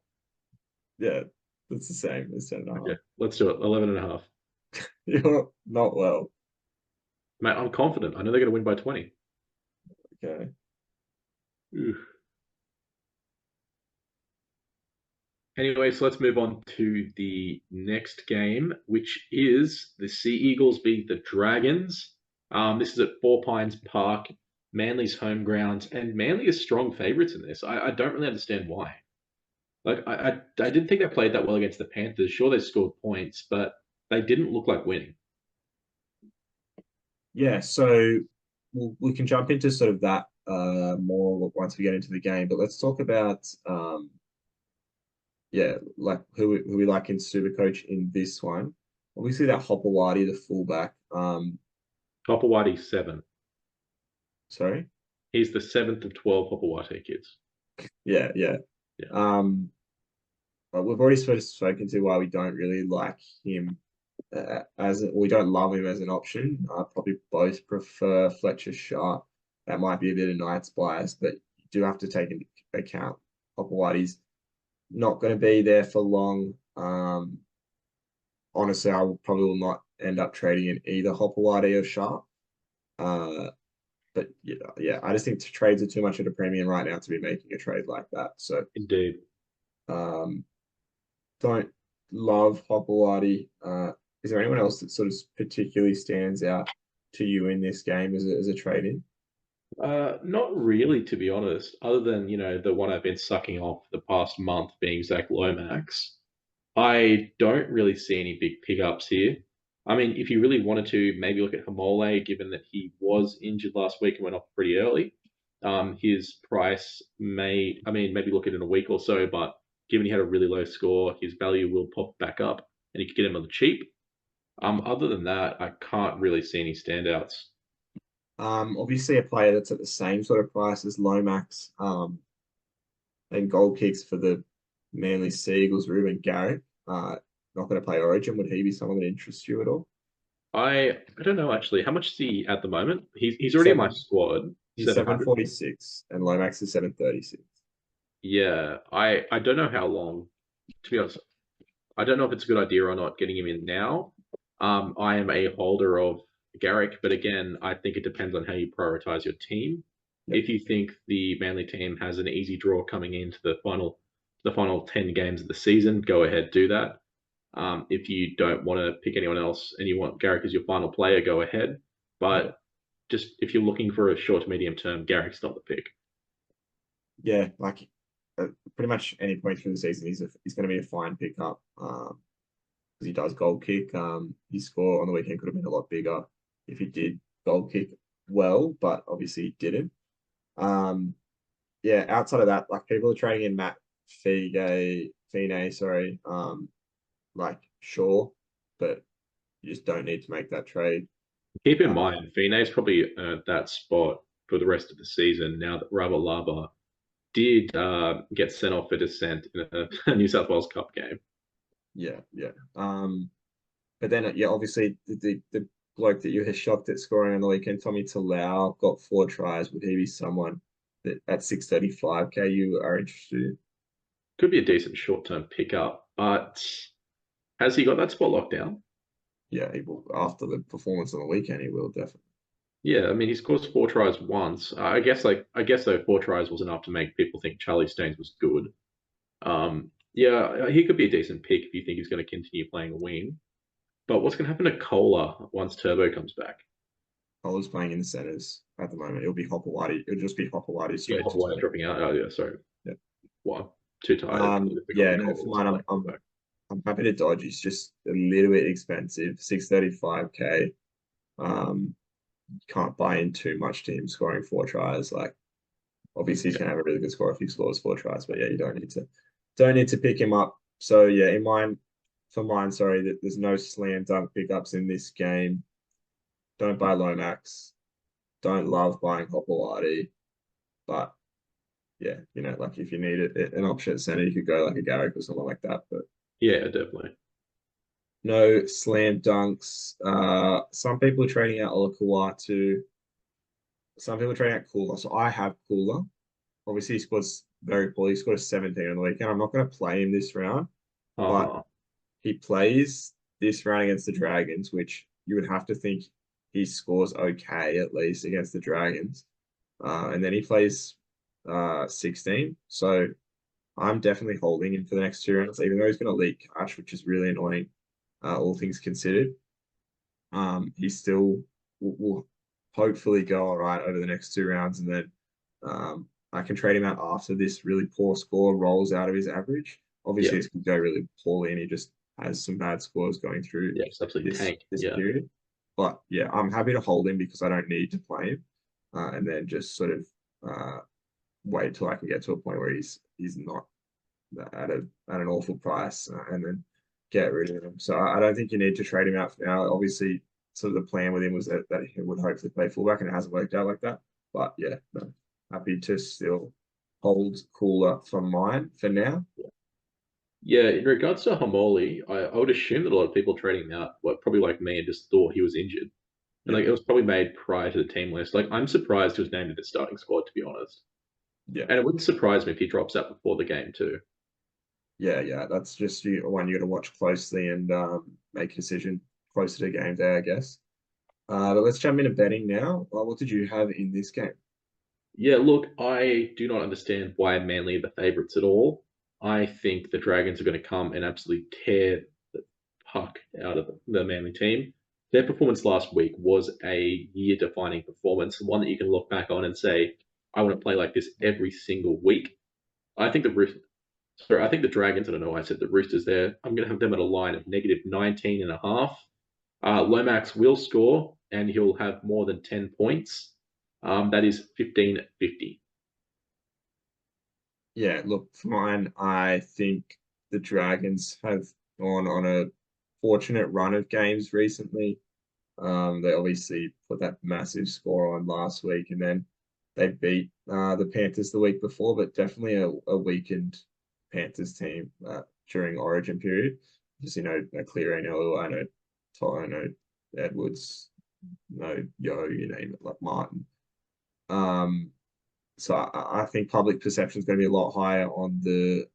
A: Yeah, that's the same as 10.5.
B: Okay, let's do it. 11 and a half.
A: You're not well.
B: Mate, I'm confident. I know they're going to win by 20.
A: Okay.
B: Oof. Anyway, so let's move on to the next game, which is the Sea Eagles beat the Dragons. This is at Four Pines Park, Manly's home ground, and Manly is strong favourites in this. I don't really understand why. Like, I didn't think they played that well against the Panthers. Sure, they scored points, but they didn't look like winning.
A: yeah, so we can jump into sort of that more once we get into the game, but let's talk about yeah, like who we like in Supercoach in this one. Obviously that Hopewadi, the fullback.
B: Hopewadi 7.
A: Sorry.
B: He's the 7th of 12 Hopewadi kids.
A: Yeah, yeah.
B: Yeah.
A: But we've already sort of spoken to why we don't really like him we don't love him as an option. I probably both prefer Fletcher Sharp. That might be a bit of Knights bias, but you do have to take into account Hopewadi's not going to be there for long. Honestly, I probably will not end up trading in either Hopewadi or Sharp. Uh, but yeah, I just think trades are too much at a premium right now to be making a trade like that. So
B: Indeed.
A: um, don't love Hopewadi. Is there anyone else that sort of particularly stands out to you in this game as a trade in?
B: Not really, to be honest, other than, the one I've been sucking off the past month being Zach Lomax. I don't really see any big pickups here. I mean, if you really wanted to, maybe look at Hamole, given that he was injured last week and went off pretty early. His price maybe look at it in a week or so, but given he had a really low score, his value will pop back up and you could get him on the cheap. Other than that, I can't really see any standouts.
A: Obviously a player that's at the same sort of price as Lomax, and goal kicks for the Manly Seagulls, Ruben Garrick. Not going to play Origin. Would he be someone that interests you at all?
B: I don't know actually. How much is he at the moment? He's already in my
A: Seven.
B: squad.
A: He's
B: 700.
A: 746 and Lomax is 736.
B: Yeah, I don't know how long. To be honest, I don't know if it's a good idea or not getting him in now. I am a holder of Garrick, but again, I think it depends on how you prioritize your team.
A: Yep.
B: If you think the Manly team has an easy draw coming into the final 10 games of the season, go ahead, do that. If you don't want to pick anyone else and you want Garrick as your final player, go ahead. But just if you're looking for a short to medium term, Garrick's not the pick.
A: Yeah, like pretty much any point through the season, he's going to be a fine pickup. Because he does goal kick. His score on the weekend could have been a lot bigger if he did goal kick well, but obviously he didn't. Yeah, outside of that, like people are trading in Matt Fine, sorry. Like sure, but you just don't need to make that trade.
B: Keep in
A: Uh,
B: mind, Fine's probably earned that spot for the rest of the season now that Rabalaba did get sent off for dissent in a New South Wales Cup game.
A: yeah, yeah. But then yeah, obviously the bloke that you were shocked at scoring on the weekend, Tommy Talau, got 4 tries. Would he be someone that at 635K you are interested in?
B: Could be a decent short term pickup, but has he got that spot locked down?
A: Yeah, he will after the performance on the weekend, he will definitely.
B: Yeah, I mean he scores 4 tries once. I guess though 4 tries was enough to make people think Charlie Staines was good. Yeah, he could be a decent pick if you think he's going to continue playing wing. But what's going to happen to Kohler once Turbo comes back?
A: Cole's playing in the centers at the moment. It'll be Hopewadi. It'll just be Hopewadi
B: Yeah,
A: straight to
B: Hopewell
A: Turbo.
B: dropping out. Oh yeah, sorry.
A: Yeah.
B: What? Too tired.
A: Yeah, no,
B: Kohler
A: for
B: was
A: mine,
B: playing
A: I'm
B: fullback.
A: I'm happy to dodge. He's just a little bit expensive. 635K. Um, can't buy in too much to him scoring 4 tries. Like obviously he's
B: Yeah.
A: gonna have a really good score if he scores 4 tries, but yeah, you don't need to pick him up. So yeah, for mine, sorry, that there's no slam dunk pickups in this game. Don't buy Lomax. Don't love buying Hopewadi, but yeah, like if you need an option at center, you could go like a Garrick or something like that. But
B: Yeah, definitely.
A: no slam dunks. Some people are trading out Olakawatu. Some people are trading out Cooler. So I have Cooler. Obviously, he scored very poorly. He scored a 17 on the weekend. I'm not going to play him this round, but
B: Uh-huh.
A: he plays this round against the Dragons, which you would have to think he scores okay at least against the Dragons. And then he plays 16. So I'm definitely holding him for the next 2 rounds, even though he's going to leak cash, which is really annoying, all things considered. He still will hopefully go all right over the next 2 rounds, and then I can trade him out after this really poor score rolls out of his average.
B: Yeah.
A: Obviously, this could go really poorly, and he just has some bad scores going through
B: Yeah, it's absolutely
A: this
B: tank.
A: this
B: Yeah.
A: period. But yeah, I'm happy to hold him because I don't need to play him, and then just sort of wait till I can get to a point where he's not at an awful price, and then get rid of him. So I don't think you need to trade him out for now. Obviously, sort of the plan with him was that he would hopefully play fullback, and it hasn't worked out like that. But yeah, no, happy to still hold cooler for mine for now.
B: Yeah, in regards to Hamoli, I would assume that a lot of people trading him out were probably like me and just thought he was injured. And
A: Yeah,
B: like it was probably made prior to the team list. Like I'm surprised he was named in the starting squad, to be honest.
A: yeah,
B: And it wouldn't surprise me if he drops out before the game too.
A: yeah. That's just one you got to watch closely and make a decision closer to game day, I guess. But let's jump into betting now. Well, what did you have in this game?
B: Yeah, look, I do not understand why Manly are the favourites at all. I think the Dragons are going to come and absolutely tear the puck out of the Manly team. Their performance last week was a year-defining performance, one that you can look back on and say, "I want to play like this every single week." I think the Sorry, I think the Dragons. I don't know why I said the Roosters there. I'm going to have them at a line of negative 19 and a half. Lomax will score, and he'll have more than 10 points. That is 15.50.
A: Yeah, look, for mine, I think the Dragons have gone on a fortunate run of games recently. They obviously put that massive score on last week, and then they beat the Panthers the week before, but definitely a weakened Panthers team during Origin period. Just a clear NRL, I know Edwards, no Yo, you name it, like Martin. Um, so I think public perception is going to be a lot higher on the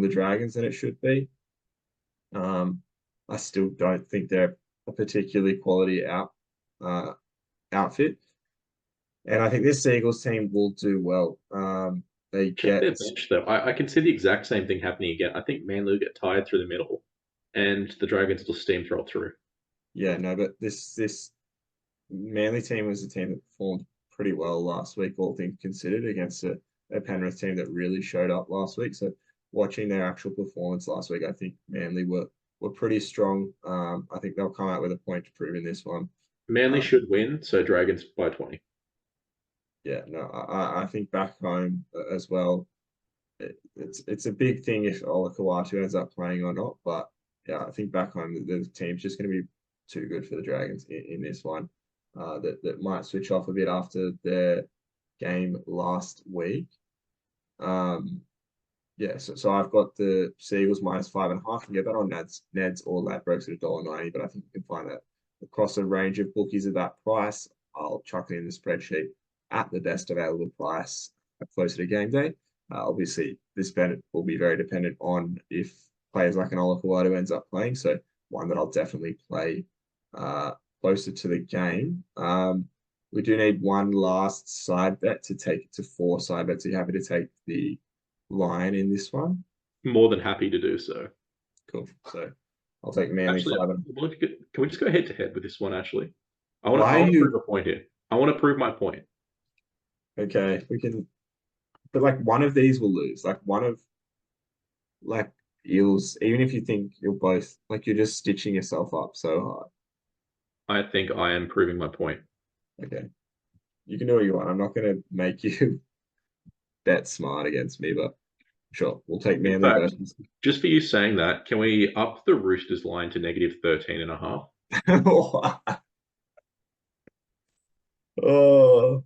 A: Dragons than it should be. Um, I still don't think they're a particularly quality uh, outfit, and I think this Eagles team will do well. They
B: Check
A: get
B: their bench, though. I can see the exact same thing happening again. I think Manly will get tired through the middle, and the Dragons will steamroll through.
A: yeah, no, but this Manly team was a team that performed pretty well last week, all things considered, against a Penrith team that really showed up last week. So watching their actual performance last week, I think Manly were pretty strong. I think they'll come out with a point to prove in this one.
B: Manly
A: Um,
B: should win, so Dragons by 20.
A: yeah, no, I think back home as well. It's a big thing if Olakawatu ends up playing or not, but yeah, I think back home the team's just going to be too good for the Dragons in this one. That might switch off a bit after their game last week. Um, yeah, so I've got the Seagulls minus 5.5. You can get that on Neds or Ladbrokes at $1.90, but I think you can find that across a range of bookies at that price. I'll chuck it in the spreadsheet at the best available price closer to game day. Obviously, this bet will be very dependent on if players like an Olakawadu ends up playing. So one that I'll definitely play uh, closer to the game. We do need one last side bet to take it to 4 side bets. Are you happy to take the line in this one?
B: More than happy to do so.
A: Cool. So I'll take Manly
B: Actually,
A: 5 and
B: can we just go head to head with this one? Actually, I
A: why are
B: want to prove
A: you
B: a point here. I want to prove my point.
A: okay? We can, but like one of these will lose. Like one of like Eels, even if you think you're both like you're just stitching yourself up so hard.
B: I think I am proving my point.
A: Okay, you can do what you want. I'm not gonna make you bet smart against me, but sure, we'll take
B: In
A: Manly
B: fact,
A: versus.
B: just for you saying that, can we up the Roosters line to negative 13 and a half?
A: Oh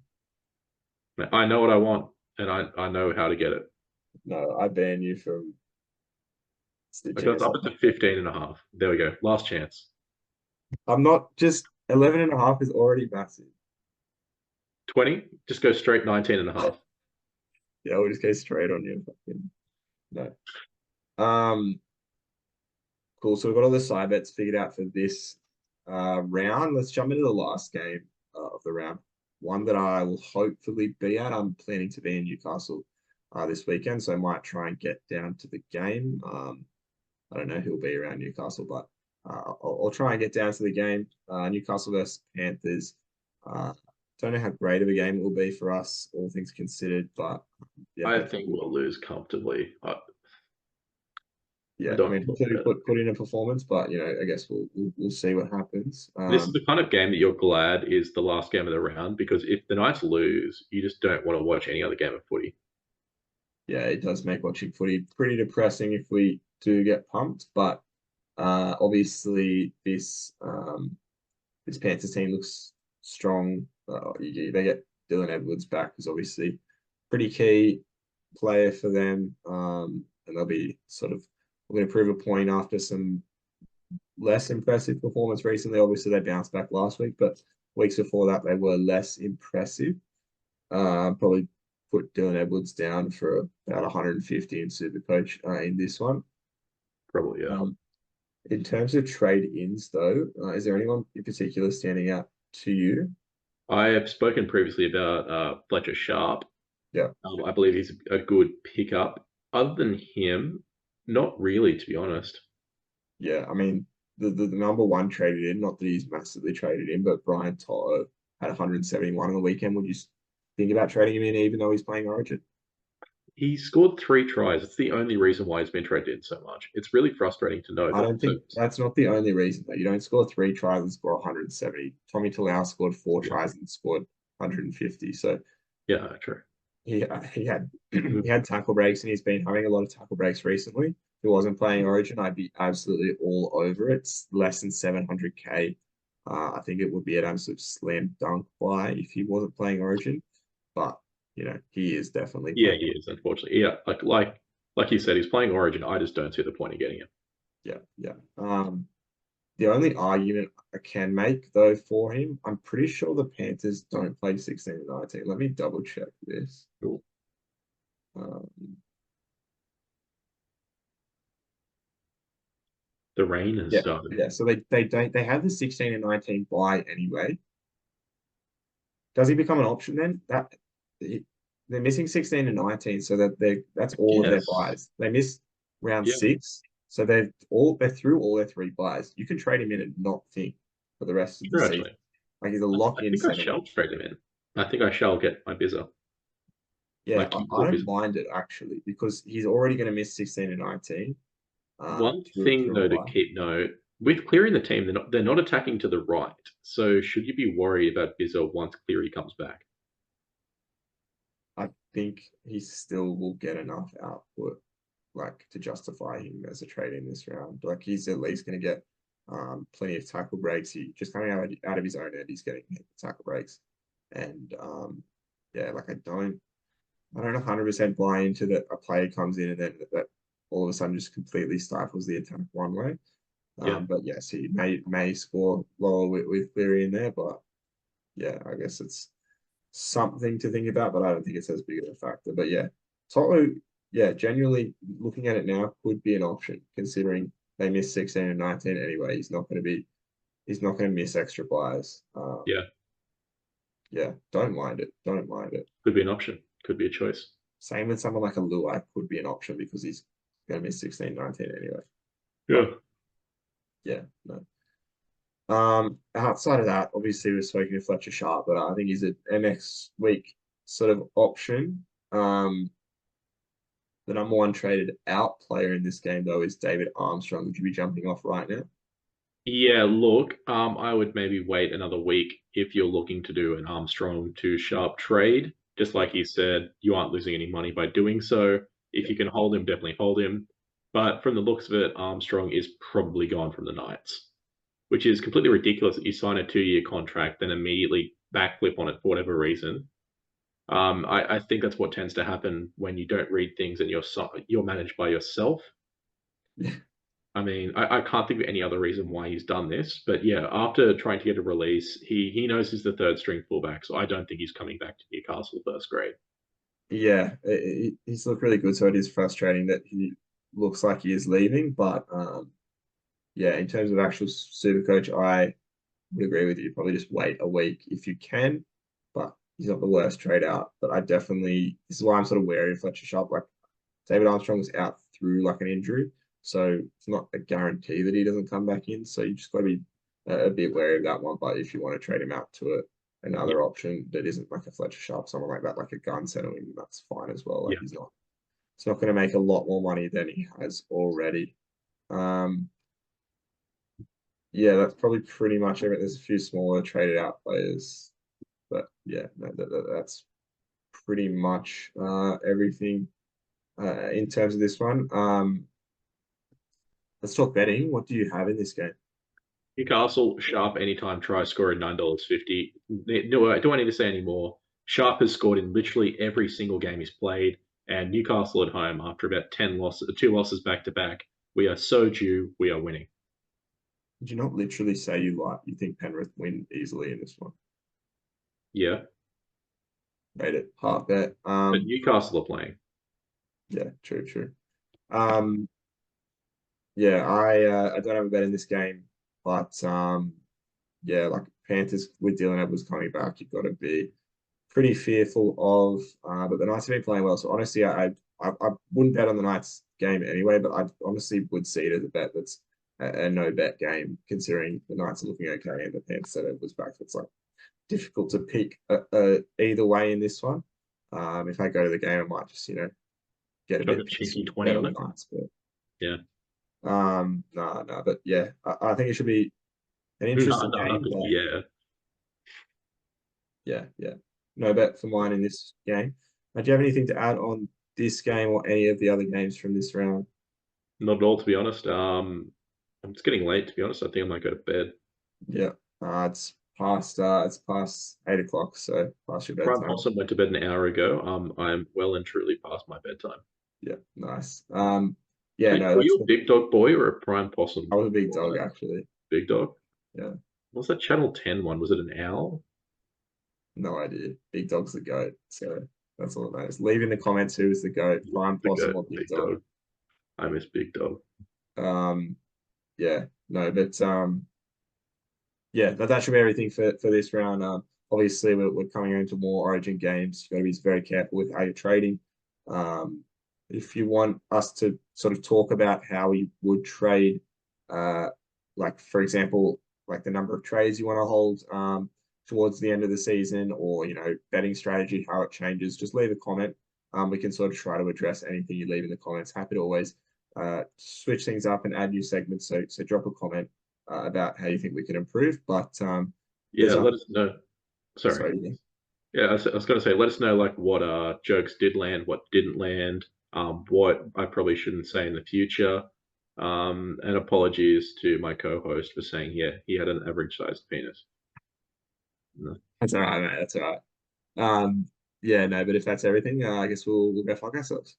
B: I know what I want, and I know how to get it.
A: no, I ban you from
B: Okay,
A: stitching
B: let's up
A: yourself.
B: it to 15 and a half. There we go. Last chance.
A: I'm not just 11.5 is already massive.
B: 20, just go straight 19 and a half.
A: Yeah, we'll just go straight on you. No. Um, cool. So we've got all the side bets figured out for this round. Let's jump into the last game of the round. One that I will hopefully be at. I'm planning to be in Newcastle this weekend, so I might try and get down to the game. I don't know who'll be around Newcastle, but I'll try and get down to the game. Newcastle versus Panthers. Don't know how great of a game it will be for us, all things considered, but yeah,
B: I think we'll lose comfortably. The
A: Yeah, I mean,
B: Dolphins look
A: hopefully
B: better.
A: put in a performance, but I guess we'll see what happens.
B: This is the kind of game that you're glad is the last game of the round, because if the Knights lose, you just don't want to watch any other game of footy.
A: Yeah, it does make watching footy pretty depressing if we do get pumped, but obviously this Panthers team looks strong. They get Dylan Edwards back, who's obviously pretty key player for them, and they'll be sort of going to prove a point after some less impressive performance recently. Obviously, they bounced back last week, but weeks before that they were less impressive. Probably put Dylan Edwards down for about 150 in Supercoach in this one.
B: Probably, yeah.
A: In terms of trade-ins, though, is there anyone in particular standing out to you?
B: I have spoken previously about Fletcher Sharp.
A: Yeah,
B: I believe he's a good pickup. Other than him, not really, to be honest.
A: yeah. I mean, the number one traded in, not that he's massively traded in, but Brian Toto had 171 on the weekend. Would you think about trading him in, even though he's playing Origin?
B: He scored 3 tries. It's the only reason why he's been traded in so much. It's really frustrating to know
A: I
B: that.
A: don't
B: So,
A: think that's not the only reason, though. You don't score 3 tries and score 170. Tommy Talau scored 4 tries and scored 150. So
B: yeah, true.
A: he had he had tackle breaks, and he's been having a lot of tackle breaks recently. If he wasn't playing Origin, I'd be absolutely all over it. It's less than 700K. I think it would be an absolute slam dunk buy if he wasn't playing Origin, but he is definitely
B: Yeah,
A: playing.
B: he is, unfortunately. Yeah, like you said, he's playing Origin. I just don't see the point in getting him.
A: Yeah, yeah. The only argument I can make though for him, I'm pretty sure the Panthers don't play 16 and 19. Let me double check this.
B: Cool.
A: Um,
B: The rain has
A: yeah,
B: started.
A: yeah. So they have the 16 and 19 buy anyway. Does he become an option then? They're missing 16 and 19, so that's all of their
B: Yes.
A: buys. They miss round
B: Yeah,
A: 6, so they're through all their 3 buys. You can trade him in and not think for the rest of the
B: sure,
A: season.
B: actually.
A: Like he's a
B: I
A: lock-in
B: think I
A: center.
B: shall trade him in. I think I shall get my Bizza. My
A: Yeah, I
B: King
A: don't
B: Bizza.
A: mind it actually because he's already going to miss 16 and 19
B: One thing,
A: through a
B: though, to
A: bye.
B: keep note, with Cleary the team, they're not attacking to the right. So should you be worried about Bizza once Cleary comes back?
A: I think he still will get enough output like to justify him as a trade in this round. Like he's at least going to get plenty of tackle breaks. He just coming out of his own end, he's getting tackle breaks, and yeah, like I don't 100% buy into that a player comes in and then that all of a sudden just completely stifles the attack one way.
B: Yeah.
A: But yes, he may score lower with Cleary in there, but yeah, I guess it's something to think about, but I don't think it's as big of a factor. But yeah, Toto, yeah, genuinely looking at it now could be an option considering they missed 16 and 19 anyway. He's not going to miss extra buys.
B: Yeah.
A: Yeah, don't mind it. Don't mind it.
B: Could be an option. Could be a choice.
A: Same with someone like a Luai could be an option because he's going to miss 16, 19 anyway.
B: Yeah.
A: But yeah, no. Outside of that, obviously we're speaking to Fletcher Sharp, but I think he's a next week sort of option. The number one traded out player in this game though is David Armstrong. Would you be jumping off right now?
B: Yeah, look, I would maybe wait another week if you're looking to do an Armstrong to Sharp trade. Just
A: Yeah,
B: like you said, you aren't losing any money by doing so. If
A: yeah,
B: you can hold him, definitely hold him. But from the looks of it, Armstrong is probably gone from the Knights, which is completely ridiculous that you sign a 2-year contract, then immediately backflip on it for whatever reason. I think that's what tends to happen when you don't read things and you're managed by yourself.
A: yeah.
B: I mean, I can't think of any other reason why he's done this, but yeah, after trying to get a release, he knows he's the third string fullback, so I don't think he's coming back to Newcastle first grade.
A: Yeah, he's looked really good, so it is frustrating that he looks like he is leaving. But yeah, in terms of actual super coach, I would agree with you. Probably just wait a week if you can. But he's not the worst trade out. But I definitely this is why I'm sort of wary of Fletcher Sharp. Like David Armstrong was out through like an injury, so it's not a guarantee that he doesn't come back in. So you just got to be a bit wary of that one. But if you want to trade him out to
B: Yeah,
A: another option that isn't like a Fletcher Sharp, someone like that, like a gun settling, that's fine as well. Like
B: yeah,
A: he's not going to make a lot more money than he has already. Yeah, that's probably pretty much everything. There's a few smaller traded out players, but yeah, that's pretty much everything in terms of this one. Let's talk betting. What do you have in this game?
B: Newcastle, Sharp, anytime try score at $9.50. No, do I need to say any more? Sharp has scored in literally every single game he's played, and Newcastle at home after about 10 losses, 2 losses back to back. We are so due. We are winning.
A: Did you not literally say you think Penrith win easily in this one?
B: Yeah,
A: Made it half bet.
B: but Newcastle are playing.
A: Yeah, true. Um, yeah, I don't have a bet in this game, but yeah, like Panthers with Dylan Edwards coming back, you've got to be pretty fearful of. But the Knights have been playing well, so honestly, I wouldn't bet on the Knights game anyway. But I honestly would see it as a bet that's a no bet game, considering the Knights are looking okay and the Panthers said it was back. It's like difficult to pick either way in this one. If I go to the game, I might just get a
B: Chuck a
A: bit pissed
B: cheeky
A: and
B: 20
A: bet on
B: on
A: the
B: it.
A: Knights. But
B: Yeah.
A: no, but yeah, I think it should be an
B: No,
A: interesting
B: no,
A: game. But
B: yeah.
A: yeah, no bet for mine in this game. Do you have anything to add on this game or any of the other games from this round?
B: Not at all, to be honest. It's getting late, to be honest. I think I might go to bed.
A: Yeah, it's past 8 o'clock, so past your
B: Prime
A: bedtime.
B: Possum went to bed an hour ago. I'm well and truly past my bedtime.
A: Yeah, nice. Yeah, no,
B: Were you a big dog boy or a Prime Possum
A: I was a big dog
B: boy?
A: actually.
B: Big dog?
A: Yeah,
B: What's that Channel 10 one? Was it an owl?
A: no idea. Big dog's the goat, so that's all that matters. Leave in the comments who's the goat, prime
B: The
A: possum
B: goat,
A: or big
B: big
A: dog.
B: dog. I miss Big Dog.
A: Um, yeah, no, but yeah, that should be everything for this round. Obviously, we're coming into more Origin games. You've got to be very careful with how you're trading. Um, if you want us to sort of talk about how we would trade, uh, like for example, like the number of trades you want to hold towards the end of the season, or betting strategy, how it changes, just leave a comment. We can sort of try to address anything you leave in the comments. Happy to always switch things up and add new segments. So drop a comment about how you think we can improve. But
B: Yeah,
A: there's
B: let us know. Sorry.
A: sorry,
B: Yeah, I was going to say, let us know like what jokes did land, what didn't land, what I probably shouldn't say in the future. And apologies to my co-host for saying, yeah, he had an average-sized penis. No.
A: that's all right, mate. That's all right. Yeah, no, but if that's everything, I guess we'll go fuck ourselves.